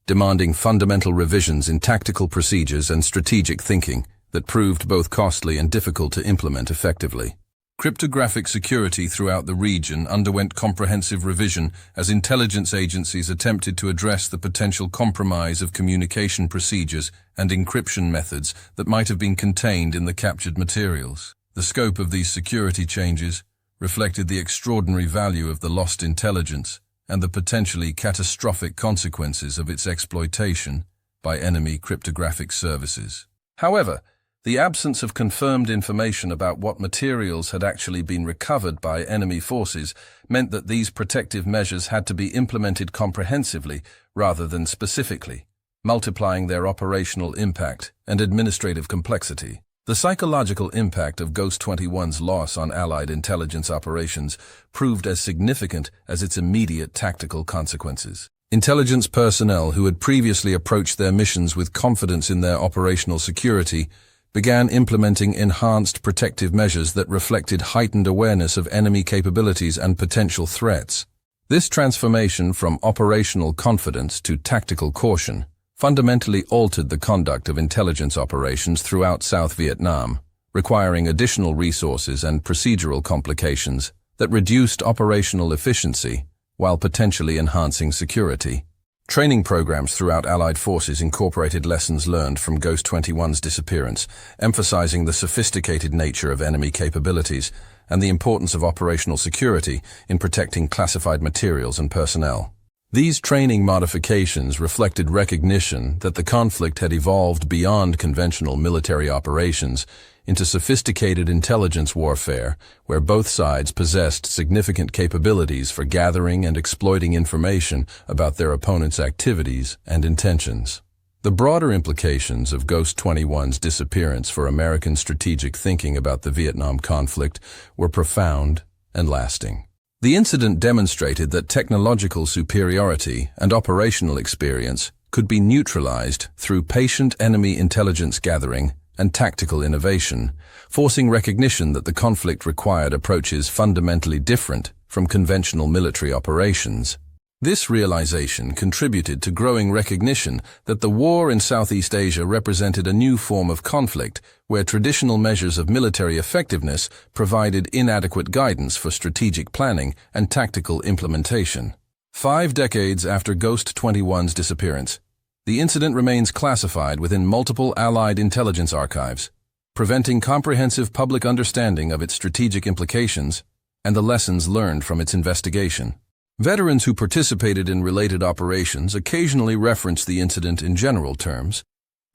demanding fundamental revisions in tactical procedures and strategic thinking that proved both costly and difficult to implement effectively. Cryptographic security throughout the region underwent comprehensive revision as intelligence agencies attempted to address the potential compromise of communication procedures and encryption methods that might have been contained in the captured materials. The scope of these security changes reflected the extraordinary value of the lost intelligence and the potentially catastrophic consequences of its exploitation by enemy cryptographic services. However, the absence of confirmed information about what materials had actually been recovered by enemy forces meant that these protective measures had to be implemented comprehensively rather than specifically, multiplying their operational impact and administrative complexity. The psychological impact of Ghost 21's loss on Allied intelligence operations proved as significant as its immediate tactical consequences. Intelligence personnel who had previously approached their missions with confidence in their operational security began implementing enhanced protective measures that reflected heightened awareness of enemy capabilities and potential threats. This transformation from operational confidence to tactical caution fundamentally altered the conduct of intelligence operations throughout South Vietnam, requiring additional resources and procedural complications that reduced operational efficiency while potentially enhancing security. Training programs throughout Allied forces incorporated lessons learned from Ghost 21's disappearance, emphasizing the sophisticated nature of enemy capabilities and the importance of operational security in protecting classified materials and personnel. These training modifications reflected recognition that the conflict had evolved beyond conventional military operations into sophisticated intelligence warfare, where both sides possessed significant capabilities for gathering and exploiting information about their opponent's activities and intentions. The broader implications of Ghost 21's disappearance for American strategic thinking about the Vietnam conflict were profound and lasting. The incident demonstrated that technological superiority and operational experience could be neutralized through patient enemy intelligence gathering and tactical innovation, forcing recognition that the conflict required approaches fundamentally different from conventional military operations. This realization contributed to growing recognition that the war in Southeast Asia represented a new form of conflict where traditional measures of military effectiveness provided inadequate guidance for strategic planning and tactical implementation. 5 decades after Ghost 21's disappearance, The incident remains classified within multiple Allied intelligence archives, preventing comprehensive public understanding of its strategic implications and the lessons learned from its investigation. Veterans who participated in related operations occasionally reference the incident in general terms,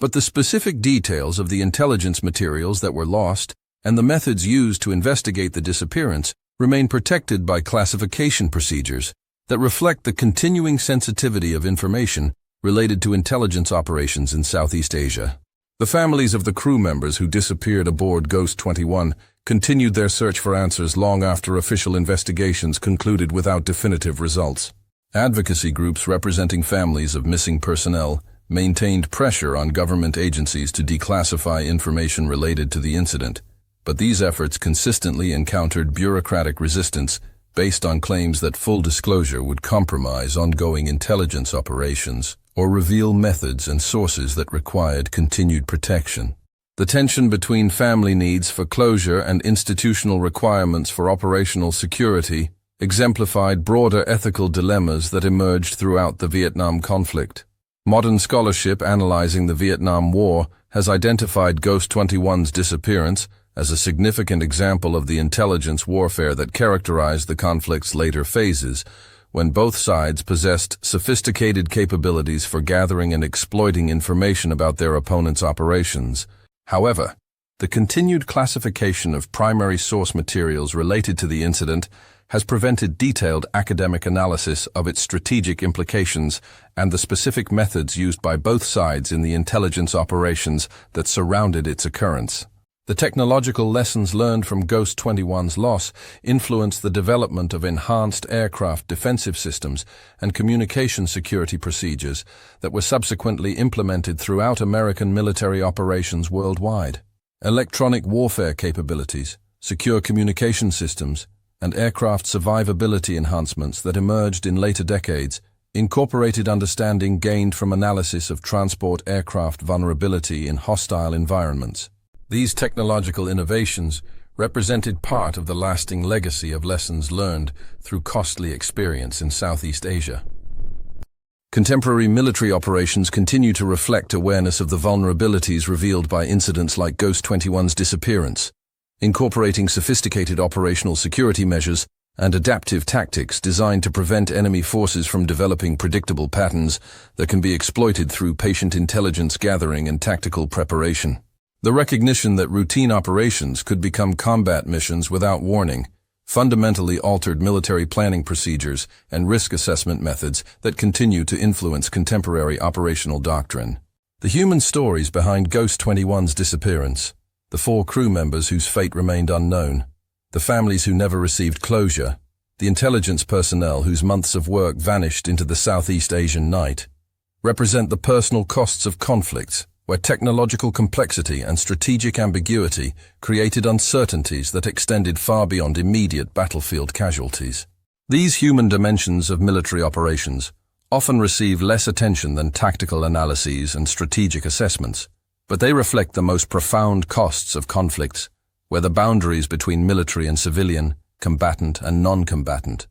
but the specific details of the intelligence materials that were lost and the methods used to investigate the disappearance remain protected by classification procedures that reflect the continuing sensitivity of information related to intelligence operations in Southeast Asia. The families of the crew members who disappeared aboard Ghost 21 continued their search for answers long after official investigations concluded without definitive results. Advocacy groups representing families of missing personnel maintained pressure on government agencies to declassify information related to the incident, but these efforts consistently encountered bureaucratic resistance based on claims that full disclosure would compromise ongoing intelligence operations or reveal methods and sources that required continued protection. The tension between family needs for closure and institutional requirements for operational security exemplified broader ethical dilemmas that emerged throughout the Vietnam conflict. Modern scholarship analyzing the Vietnam War has identified Ghost 21's disappearance as a significant example of the intelligence warfare that characterized the conflict's later phases, when both sides possessed sophisticated capabilities for gathering and exploiting information about their opponent's operations. However, the continued classification of primary source materials related to the incident has prevented detailed academic analysis of its strategic implications and the specific methods used by both sides in the intelligence operations that surrounded its occurrence. The technological lessons learned from Ghost 21's loss influenced the development of enhanced aircraft defensive systems and communication security procedures that were subsequently implemented throughout American military operations worldwide. Electronic warfare capabilities, secure communication systems, and aircraft survivability enhancements that emerged in later decades incorporated understanding gained from analysis of transport aircraft vulnerability in hostile environments. These technological innovations represented part of the lasting legacy of lessons learned through costly experience in Southeast Asia. Contemporary military operations continue to reflect awareness of the vulnerabilities revealed by incidents like Ghost 21's disappearance, incorporating sophisticated operational security measures and adaptive tactics designed to prevent enemy forces from developing predictable patterns that can be exploited through patient intelligence gathering and tactical preparation. The recognition that routine operations could become combat missions without warning fundamentally altered military planning procedures and risk assessment methods that continue to influence contemporary operational doctrine. The human stories behind Ghost 21's disappearance, the 4 crew members whose fate remained unknown, the families who never received closure, the intelligence personnel whose months of work vanished into the Southeast Asian night, represent the personal costs of conflicts where technological complexity and strategic ambiguity created uncertainties that extended far beyond immediate battlefield casualties. These human dimensions of military operations often receive less attention than tactical analyses and strategic assessments, but they reflect the most profound costs of conflicts, where the boundaries between military and civilian, combatant and non-combatant,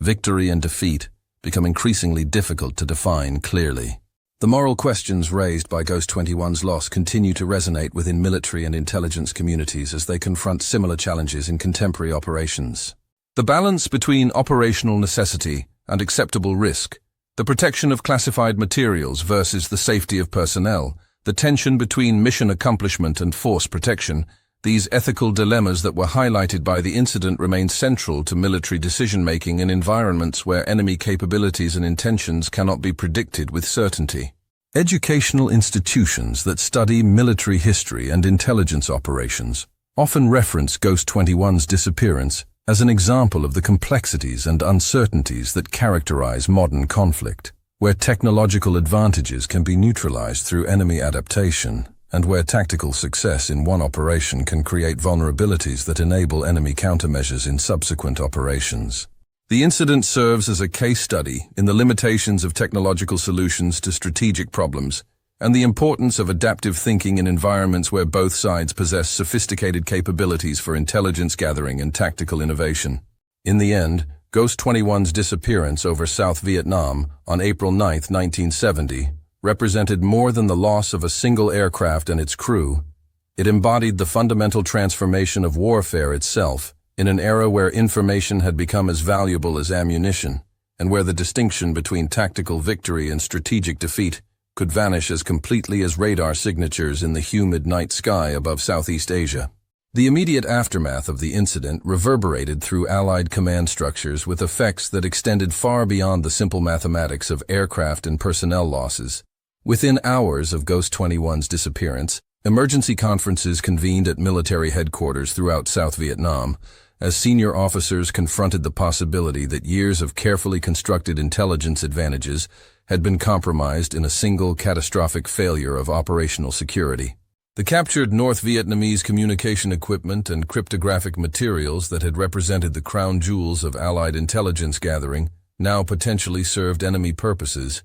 victory and defeat become increasingly difficult to define clearly. The moral questions raised by Ghost 21's loss continue to resonate within military and intelligence communities as they confront similar challenges in contemporary operations. The balance between operational necessity and acceptable risk, the protection of classified materials versus the safety of personnel, the tension between mission accomplishment and force protection, these ethical dilemmas that were highlighted by the incident remain central to military decision-making in environments where enemy capabilities and intentions cannot be predicted with certainty. Educational institutions that study military history and intelligence operations often reference Ghost 21's disappearance as an example of the complexities and uncertainties that characterize modern conflict, where technological advantages can be neutralized through enemy adaptation, and where tactical success in one operation can create vulnerabilities that enable enemy countermeasures in subsequent operations. The incident serves as a case study in the limitations of technological solutions to strategic problems and the importance of adaptive thinking in environments where both sides possess sophisticated capabilities for intelligence gathering and tactical innovation. In the end, Ghost 21's disappearance over South Vietnam on April 9, 1970, represented more than the loss of a single aircraft and its crew. It embodied the fundamental transformation of warfare itself, in an era where information had become as valuable as ammunition, and where the distinction between tactical victory and strategic defeat could vanish as completely as radar signatures in the humid night sky above Southeast Asia. The immediate aftermath of the incident reverberated through Allied command structures with effects that extended far beyond the simple mathematics of aircraft and personnel losses. Within hours of Ghost 21's disappearance, emergency conferences convened at military headquarters throughout South Vietnam, as senior officers confronted the possibility that years of carefully constructed intelligence advantages had been compromised in a single catastrophic failure of operational security. The captured North Vietnamese communication equipment and cryptographic materials that had represented the crown jewels of Allied intelligence gathering now potentially served enemy purposes,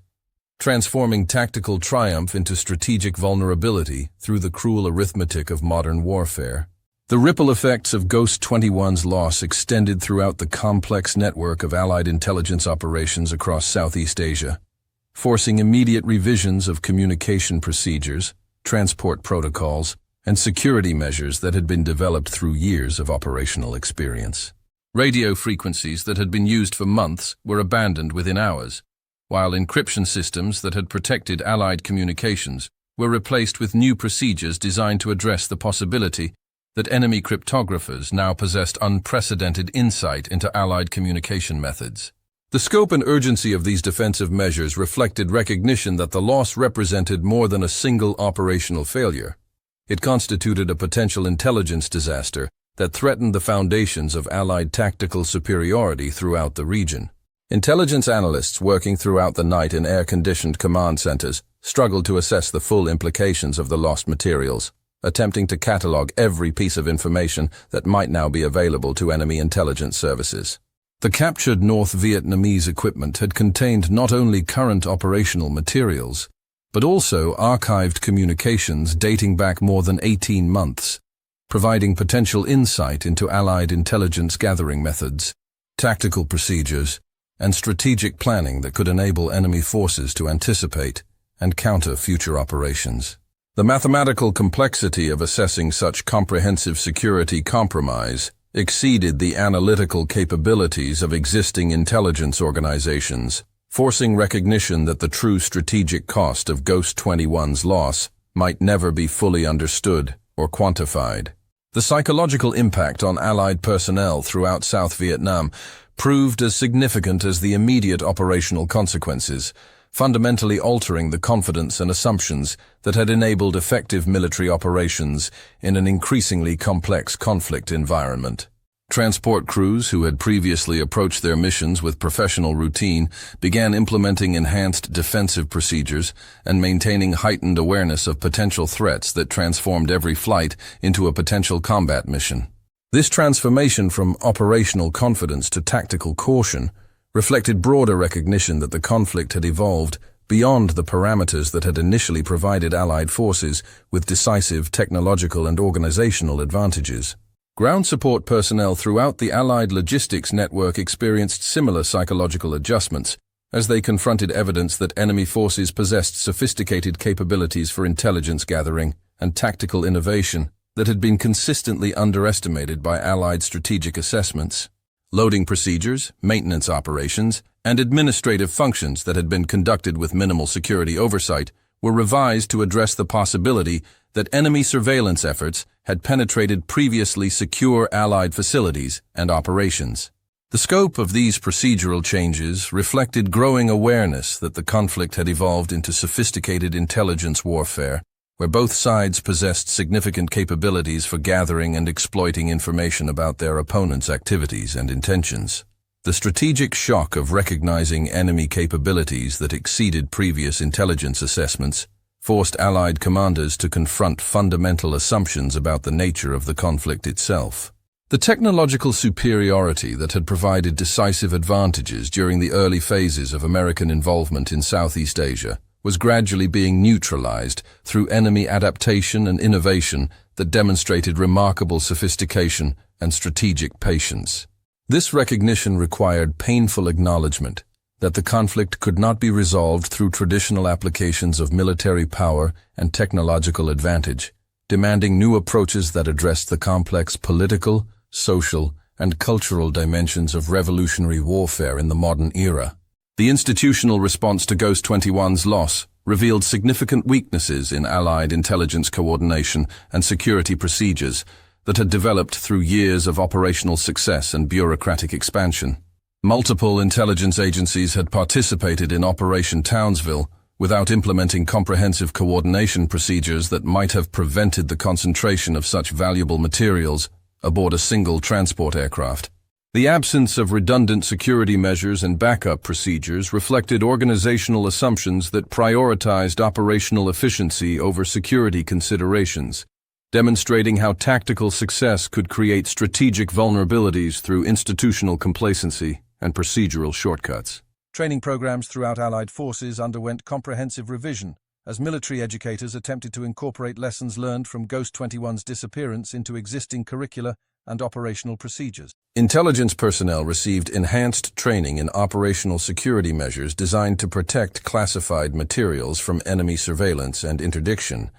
transforming tactical triumph into strategic vulnerability through the cruel arithmetic of modern warfare. The ripple effects of Ghost 21's loss extended throughout the complex network of Allied intelligence operations across Southeast Asia, forcing immediate revisions of communication procedures, transport protocols, and security measures that had been developed through years of operational experience. Radio frequencies that had been used for months were abandoned within hours, while encryption systems that had protected Allied communications were replaced with new procedures designed to address the possibility that enemy cryptographers now possessed unprecedented insight into Allied communication methods. The scope and urgency of these defensive measures reflected recognition that the loss represented more than a single operational failure. It constituted a potential intelligence disaster that threatened the foundations of Allied tactical superiority throughout the region. Intelligence analysts working throughout the night in air-conditioned command centers struggled to assess the full implications of the lost materials, attempting to catalog every piece of information that might now be available to enemy intelligence services. The captured North Vietnamese equipment had contained not only current operational materials, but also archived communications dating back more than 18 months, providing potential insight into Allied intelligence gathering methods, tactical procedures, and strategic planning that could enable enemy forces to anticipate and counter future operations. The mathematical complexity of assessing such comprehensive security compromise exceeded the analytical capabilities of existing intelligence organizations, forcing recognition that the true strategic cost of Ghost 21's loss might never be fully understood or quantified. The psychological impact on Allied personnel throughout South Vietnam proved as significant as the immediate operational consequences, fundamentally altering the confidence and assumptions that had enabled effective military operations in an increasingly complex conflict environment. Transport crews who had previously approached their missions with professional routine began implementing enhanced defensive procedures and maintaining heightened awareness of potential threats that transformed every flight into a potential combat mission. This transformation from operational confidence to tactical caution reflected broader recognition that the conflict had evolved beyond the parameters that had initially provided Allied forces with decisive technological and organizational advantages. Ground support personnel throughout the Allied logistics network experienced similar psychological adjustments as they confronted evidence that enemy forces possessed sophisticated capabilities for intelligence gathering and tactical innovation that had been consistently underestimated by Allied strategic assessments. Loading procedures, maintenance operations, and administrative functions that had been conducted with minimal security oversight were revised to address the possibility that enemy surveillance efforts had penetrated previously secure Allied facilities and operations. The scope of these procedural changes reflected growing awareness that the conflict had evolved into sophisticated intelligence warfare, where both sides possessed significant capabilities for gathering and exploiting information about their opponents' activities and intentions. The strategic shock of recognizing enemy capabilities that exceeded previous intelligence assessments forced Allied commanders to confront fundamental assumptions about the nature of the conflict itself. The technological superiority that had provided decisive advantages during the early phases of American involvement in Southeast Asia was gradually being neutralized through enemy adaptation and innovation that demonstrated remarkable sophistication and strategic patience. This recognition required painful acknowledgement, that the conflict could not be resolved through traditional applications of military power and technological advantage, demanding new approaches that addressed the complex political, social, and cultural dimensions of revolutionary warfare in the modern era. The institutional response to Ghost 21's loss revealed significant weaknesses in Allied intelligence coordination and security procedures that had developed through years of operational success and bureaucratic expansion. Multiple intelligence agencies had participated in Operation Townsville without implementing comprehensive coordination procedures that might have prevented the concentration of such valuable materials aboard a single transport aircraft. The absence of redundant security measures and backup procedures reflected organizational assumptions that prioritized operational efficiency over security considerations, demonstrating how tactical success could create strategic vulnerabilities through institutional complacency and procedural shortcuts. Training programs throughout Allied forces underwent comprehensive revision as military educators attempted to incorporate lessons learned from Ghost 21's disappearance into existing curricula and operational procedures. Intelligence personnel received enhanced training in operational security measures designed to protect classified materials from enemy surveillance and interdiction,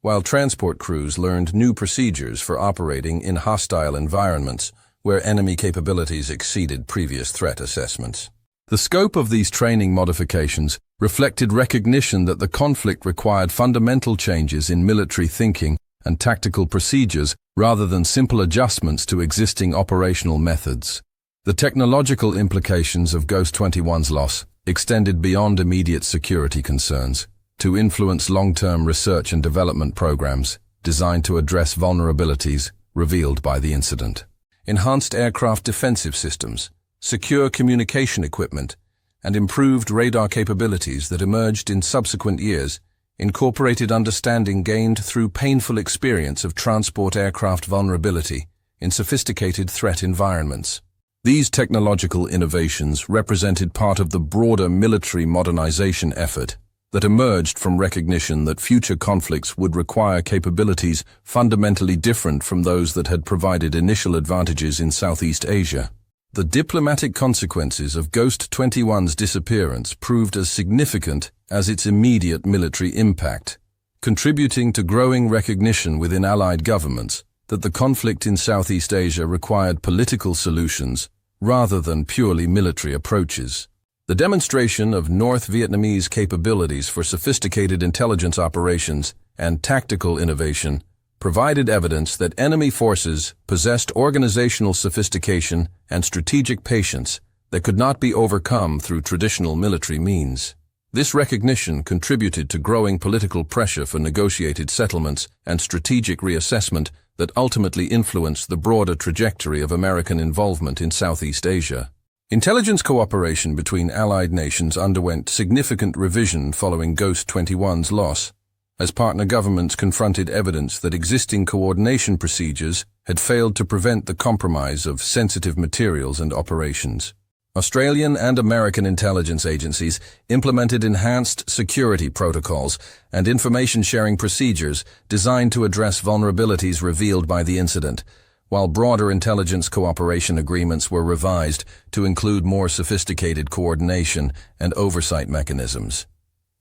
while transport crews learned new procedures for operating in hostile environments where enemy capabilities exceeded previous threat assessments. The scope of these training modifications reflected recognition that the conflict required fundamental changes in military thinking and tactical procedures rather than simple adjustments to existing operational methods. The technological implications of Ghost 21's loss extended beyond immediate security concerns to influence long-term research and development programs designed to address vulnerabilities revealed by the incident. Enhanced aircraft defensive systems, secure communication equipment, and improved radar capabilities that emerged in subsequent years incorporated understanding gained through painful experience of transport aircraft vulnerability in sophisticated threat environments. These technological innovations represented part of the broader military modernization effort that emerged from recognition that future conflicts would require capabilities fundamentally different from those that had provided initial advantages in Southeast Asia. The diplomatic consequences of Ghost 21's disappearance proved as significant as its immediate military impact, contributing to growing recognition within Allied governments that the conflict in Southeast Asia required political solutions rather than purely military approaches. The demonstration of North Vietnamese capabilities for sophisticated intelligence operations and tactical innovation provided evidence that enemy forces possessed organizational sophistication and strategic patience that could not be overcome through traditional military means. This recognition contributed to growing political pressure for negotiated settlements and strategic reassessment that ultimately influenced the broader trajectory of American involvement in Southeast Asia. Intelligence cooperation between Allied nations underwent significant revision following Ghost 21's loss, as partner governments confronted evidence that existing coordination procedures had failed to prevent the compromise of sensitive materials and operations. Australian and American intelligence agencies implemented enhanced security protocols and information-sharing procedures designed to address vulnerabilities revealed by the incident, while broader intelligence cooperation agreements were revised to include more sophisticated coordination and oversight mechanisms.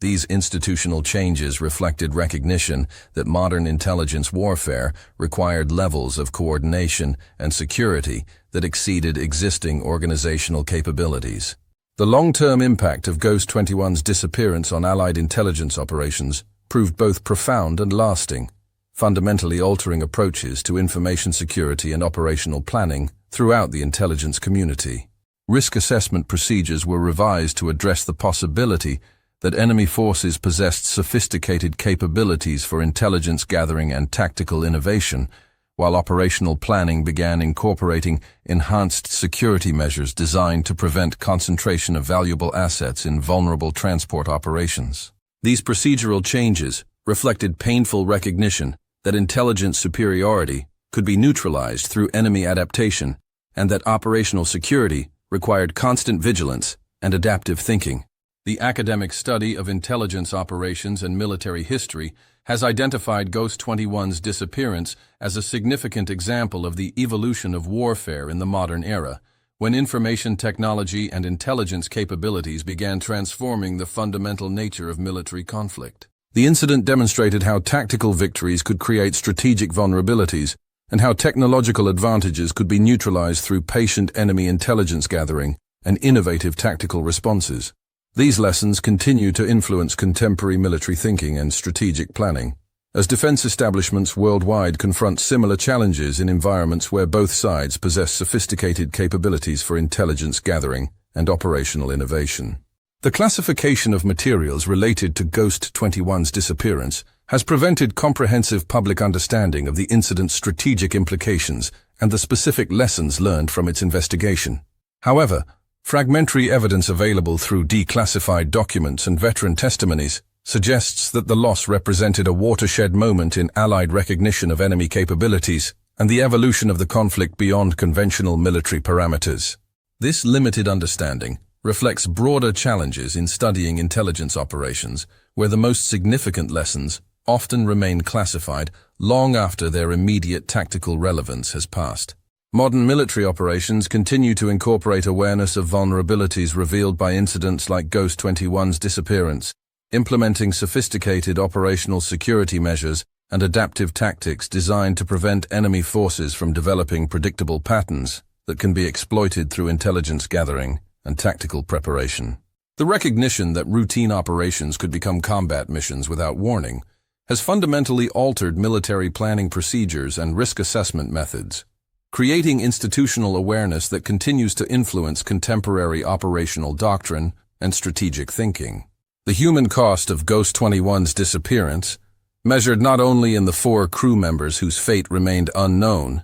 These institutional changes reflected recognition that modern intelligence warfare required levels of coordination and security that exceeded existing organizational capabilities. The long-term impact of Ghost 21's disappearance on Allied intelligence operations proved both profound and lasting, fundamentally altering approaches to information security and operational planning throughout the intelligence community. Risk assessment procedures were revised to address the possibility that enemy forces possessed sophisticated capabilities for intelligence gathering and tactical innovation, while operational planning began incorporating enhanced security measures designed to prevent concentration of valuable assets in vulnerable transport operations. These procedural changes reflected painful recognition that intelligence superiority could be neutralized through enemy adaptation and that operational security required constant vigilance and adaptive thinking. The academic study of intelligence operations and military history has identified Ghost 21's disappearance as a significant example of the evolution of warfare in the modern era, when information technology and intelligence capabilities began transforming the fundamental nature of military conflict. The incident demonstrated how tactical victories could create strategic vulnerabilities and how technological advantages could be neutralized through patient enemy intelligence gathering and innovative tactical responses. These lessons continue to influence contemporary military thinking and strategic planning, as defense establishments worldwide confront similar challenges in environments where both sides possess sophisticated capabilities for intelligence gathering and operational innovation. The classification of materials related to Ghost 21's disappearance has prevented comprehensive public understanding of the incident's strategic implications and the specific lessons learned from its investigation. However, fragmentary evidence available through declassified documents and veteran testimonies suggests that the loss represented a watershed moment in Allied recognition of enemy capabilities and the evolution of the conflict beyond conventional military parameters. This limited understanding reflects broader challenges in studying intelligence operations, where the most significant lessons often remain classified long after their immediate tactical relevance has passed. Modern military operations continue to incorporate awareness of vulnerabilities revealed by incidents like Ghost 21's disappearance, implementing sophisticated operational security measures and adaptive tactics designed to prevent enemy forces from developing predictable patterns that can be exploited through intelligence gathering and tactical preparation. The recognition that routine operations could become combat missions without warning has fundamentally altered military planning procedures and risk assessment methods, creating institutional awareness that continues to influence contemporary operational doctrine and strategic thinking. The human cost of Ghost 21's disappearance, measured not only in the 4 crew members whose fate remained unknown,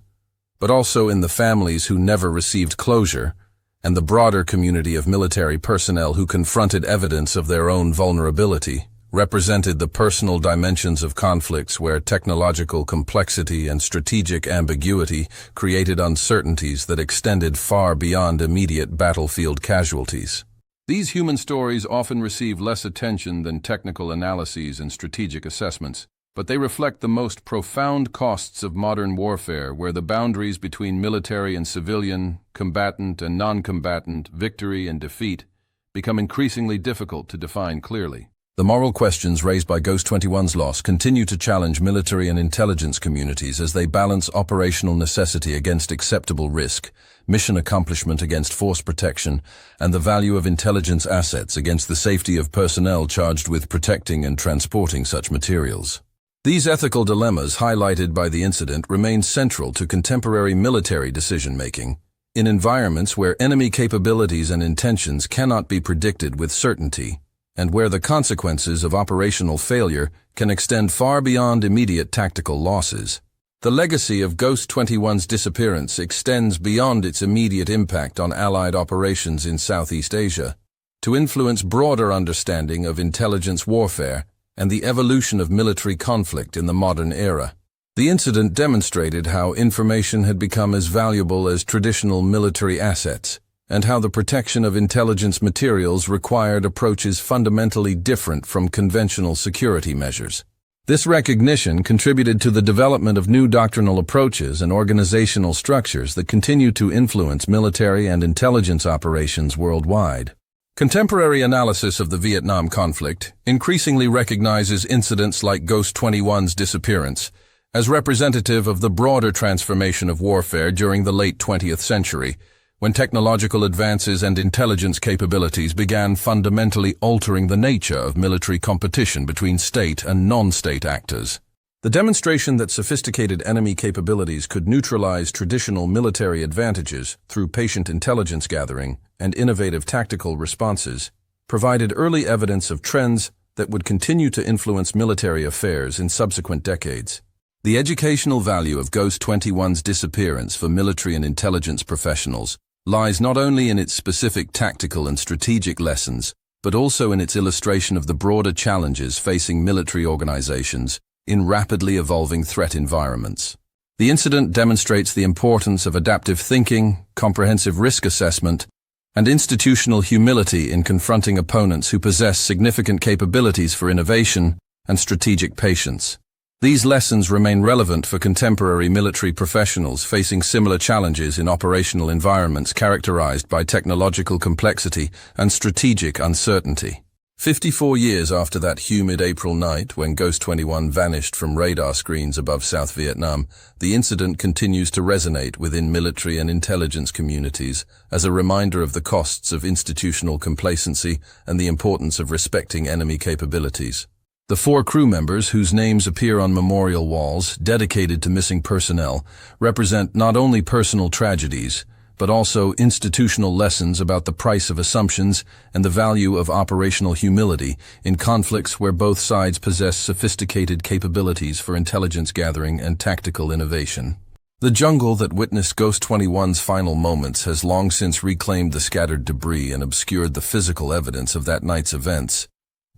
but also in the families who never received closure, and the broader community of military personnel who confronted evidence of their own vulnerability, represented the personal dimensions of conflicts where technological complexity and strategic ambiguity created uncertainties that extended far beyond immediate battlefield casualties. These human stories often receive less attention than technical analyses and strategic assessments, but they reflect the most profound costs of modern warfare, where the boundaries between military and civilian, combatant and non-combatant, victory and defeat become increasingly difficult to define clearly. The moral questions raised by Ghost 21's loss continue to challenge military and intelligence communities as they balance operational necessity against acceptable risk, mission accomplishment against force protection, and the value of intelligence assets against the safety of personnel charged with protecting and transporting such materials. These ethical dilemmas highlighted by the incident remain central to contemporary military decision-making, in environments where enemy capabilities and intentions cannot be predicted with certainty, and where the consequences of operational failure can extend far beyond immediate tactical losses. The legacy of Ghost 21's disappearance extends beyond its immediate impact on Allied operations in Southeast Asia to influence broader understanding of intelligence warfare and the evolution of military conflict in the modern era. The incident demonstrated how information had become as valuable as traditional military assets, and how the protection of intelligence materials required approaches fundamentally different from conventional security measures. This recognition contributed to the development of new doctrinal approaches and organizational structures that continue to influence military and intelligence operations worldwide. Contemporary analysis of the Vietnam conflict increasingly recognizes incidents like Ghost 21's disappearance as representative of the broader transformation of warfare during the late 20th century, when technological advances and intelligence capabilities began fundamentally altering the nature of military competition between state and non-state actors. The demonstration that sophisticated enemy capabilities could neutralize traditional military advantages through patient intelligence gathering and innovative tactical responses provided early evidence of trends that would continue to influence military affairs in subsequent decades. The educational value of Ghost 21's disappearance for military and intelligence professionals lies not only in its specific tactical and strategic lessons, but also in its illustration of the broader challenges facing military organizations in rapidly evolving threat environments. The incident demonstrates the importance of adaptive thinking, comprehensive risk assessment, and institutional humility in confronting opponents who possess significant capabilities for innovation and strategic patience. These lessons remain relevant for contemporary military professionals facing similar challenges in operational environments characterized by technological complexity and strategic uncertainty. 54 years after that humid April night when Ghost 21 vanished from radar screens above South Vietnam, the incident continues to resonate within military and intelligence communities as a reminder of the costs of institutional complacency and the importance of respecting enemy capabilities. The 4 crew members whose names appear on memorial walls dedicated to missing personnel represent not only personal tragedies, but also institutional lessons about the price of assumptions and the value of operational humility in conflicts where both sides possess sophisticated capabilities for intelligence gathering and tactical innovation. The jungle that witnessed Ghost 21's final moments has long since reclaimed the scattered debris and obscured the physical evidence of that night's events.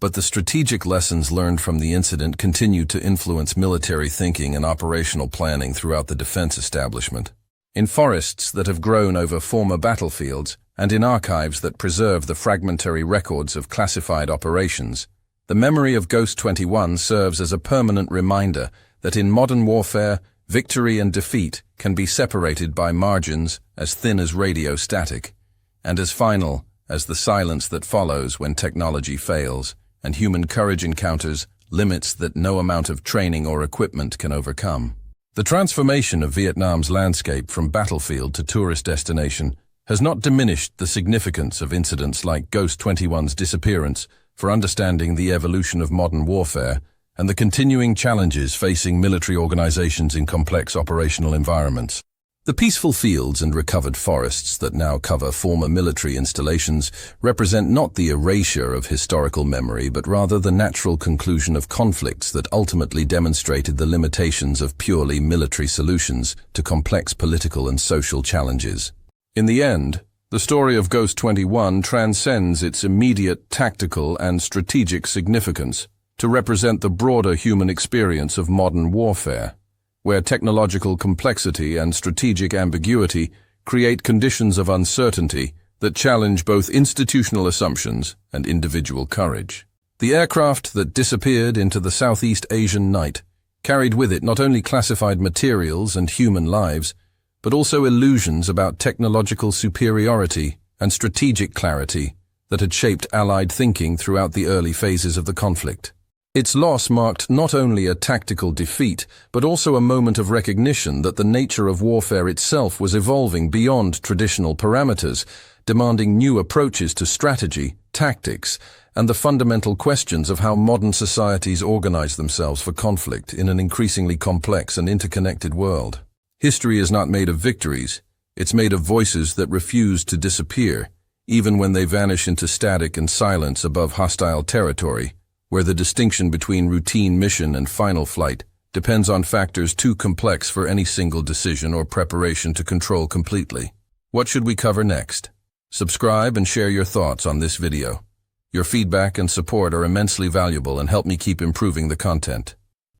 But the strategic lessons learned from the incident continue to influence military thinking and operational planning throughout the defense establishment. In forests that have grown over former battlefields, and in archives that preserve the fragmentary records of classified operations, the memory of Ghost 21 serves as a permanent reminder that in modern warfare, victory and defeat can be separated by margins as thin as radio static, and as final as the silence that follows when technology fails and human courage encounters limits that no amount of training or equipment can overcome. The transformation of Vietnam's landscape from battlefield to tourist destination has not diminished the significance of incidents like Ghost 21's disappearance for understanding the evolution of modern warfare and the continuing challenges facing military organizations in complex operational environments. The peaceful fields and recovered forests that now cover former military installations represent not the erasure of historical memory, but rather the natural conclusion of conflicts that ultimately demonstrated the limitations of purely military solutions to complex political and social challenges. In the end, the story of Ghost 21 transcends its immediate tactical and strategic significance to represent the broader human experience of modern warfare, where technological complexity and strategic ambiguity create conditions of uncertainty that challenge both institutional assumptions and individual courage. The aircraft that disappeared into the Southeast Asian night carried with it not only classified materials and human lives, but also illusions about technological superiority and strategic clarity that had shaped Allied thinking throughout the early phases of the conflict. Its loss marked not only a tactical defeat, but also a moment of recognition that the nature of warfare itself was evolving beyond traditional parameters, demanding new approaches to strategy, tactics, and the fundamental questions of how modern societies organize themselves for conflict in an increasingly complex and interconnected world. History is not made of victories, it's made of voices that refuse to disappear, even when they vanish into static and silence above hostile territory, where the distinction between routine mission and final flight depends on factors too complex for any single decision or preparation to control completely. What should we cover next? Subscribe and share your thoughts on this video. Your feedback and support are immensely valuable and help me keep improving the content.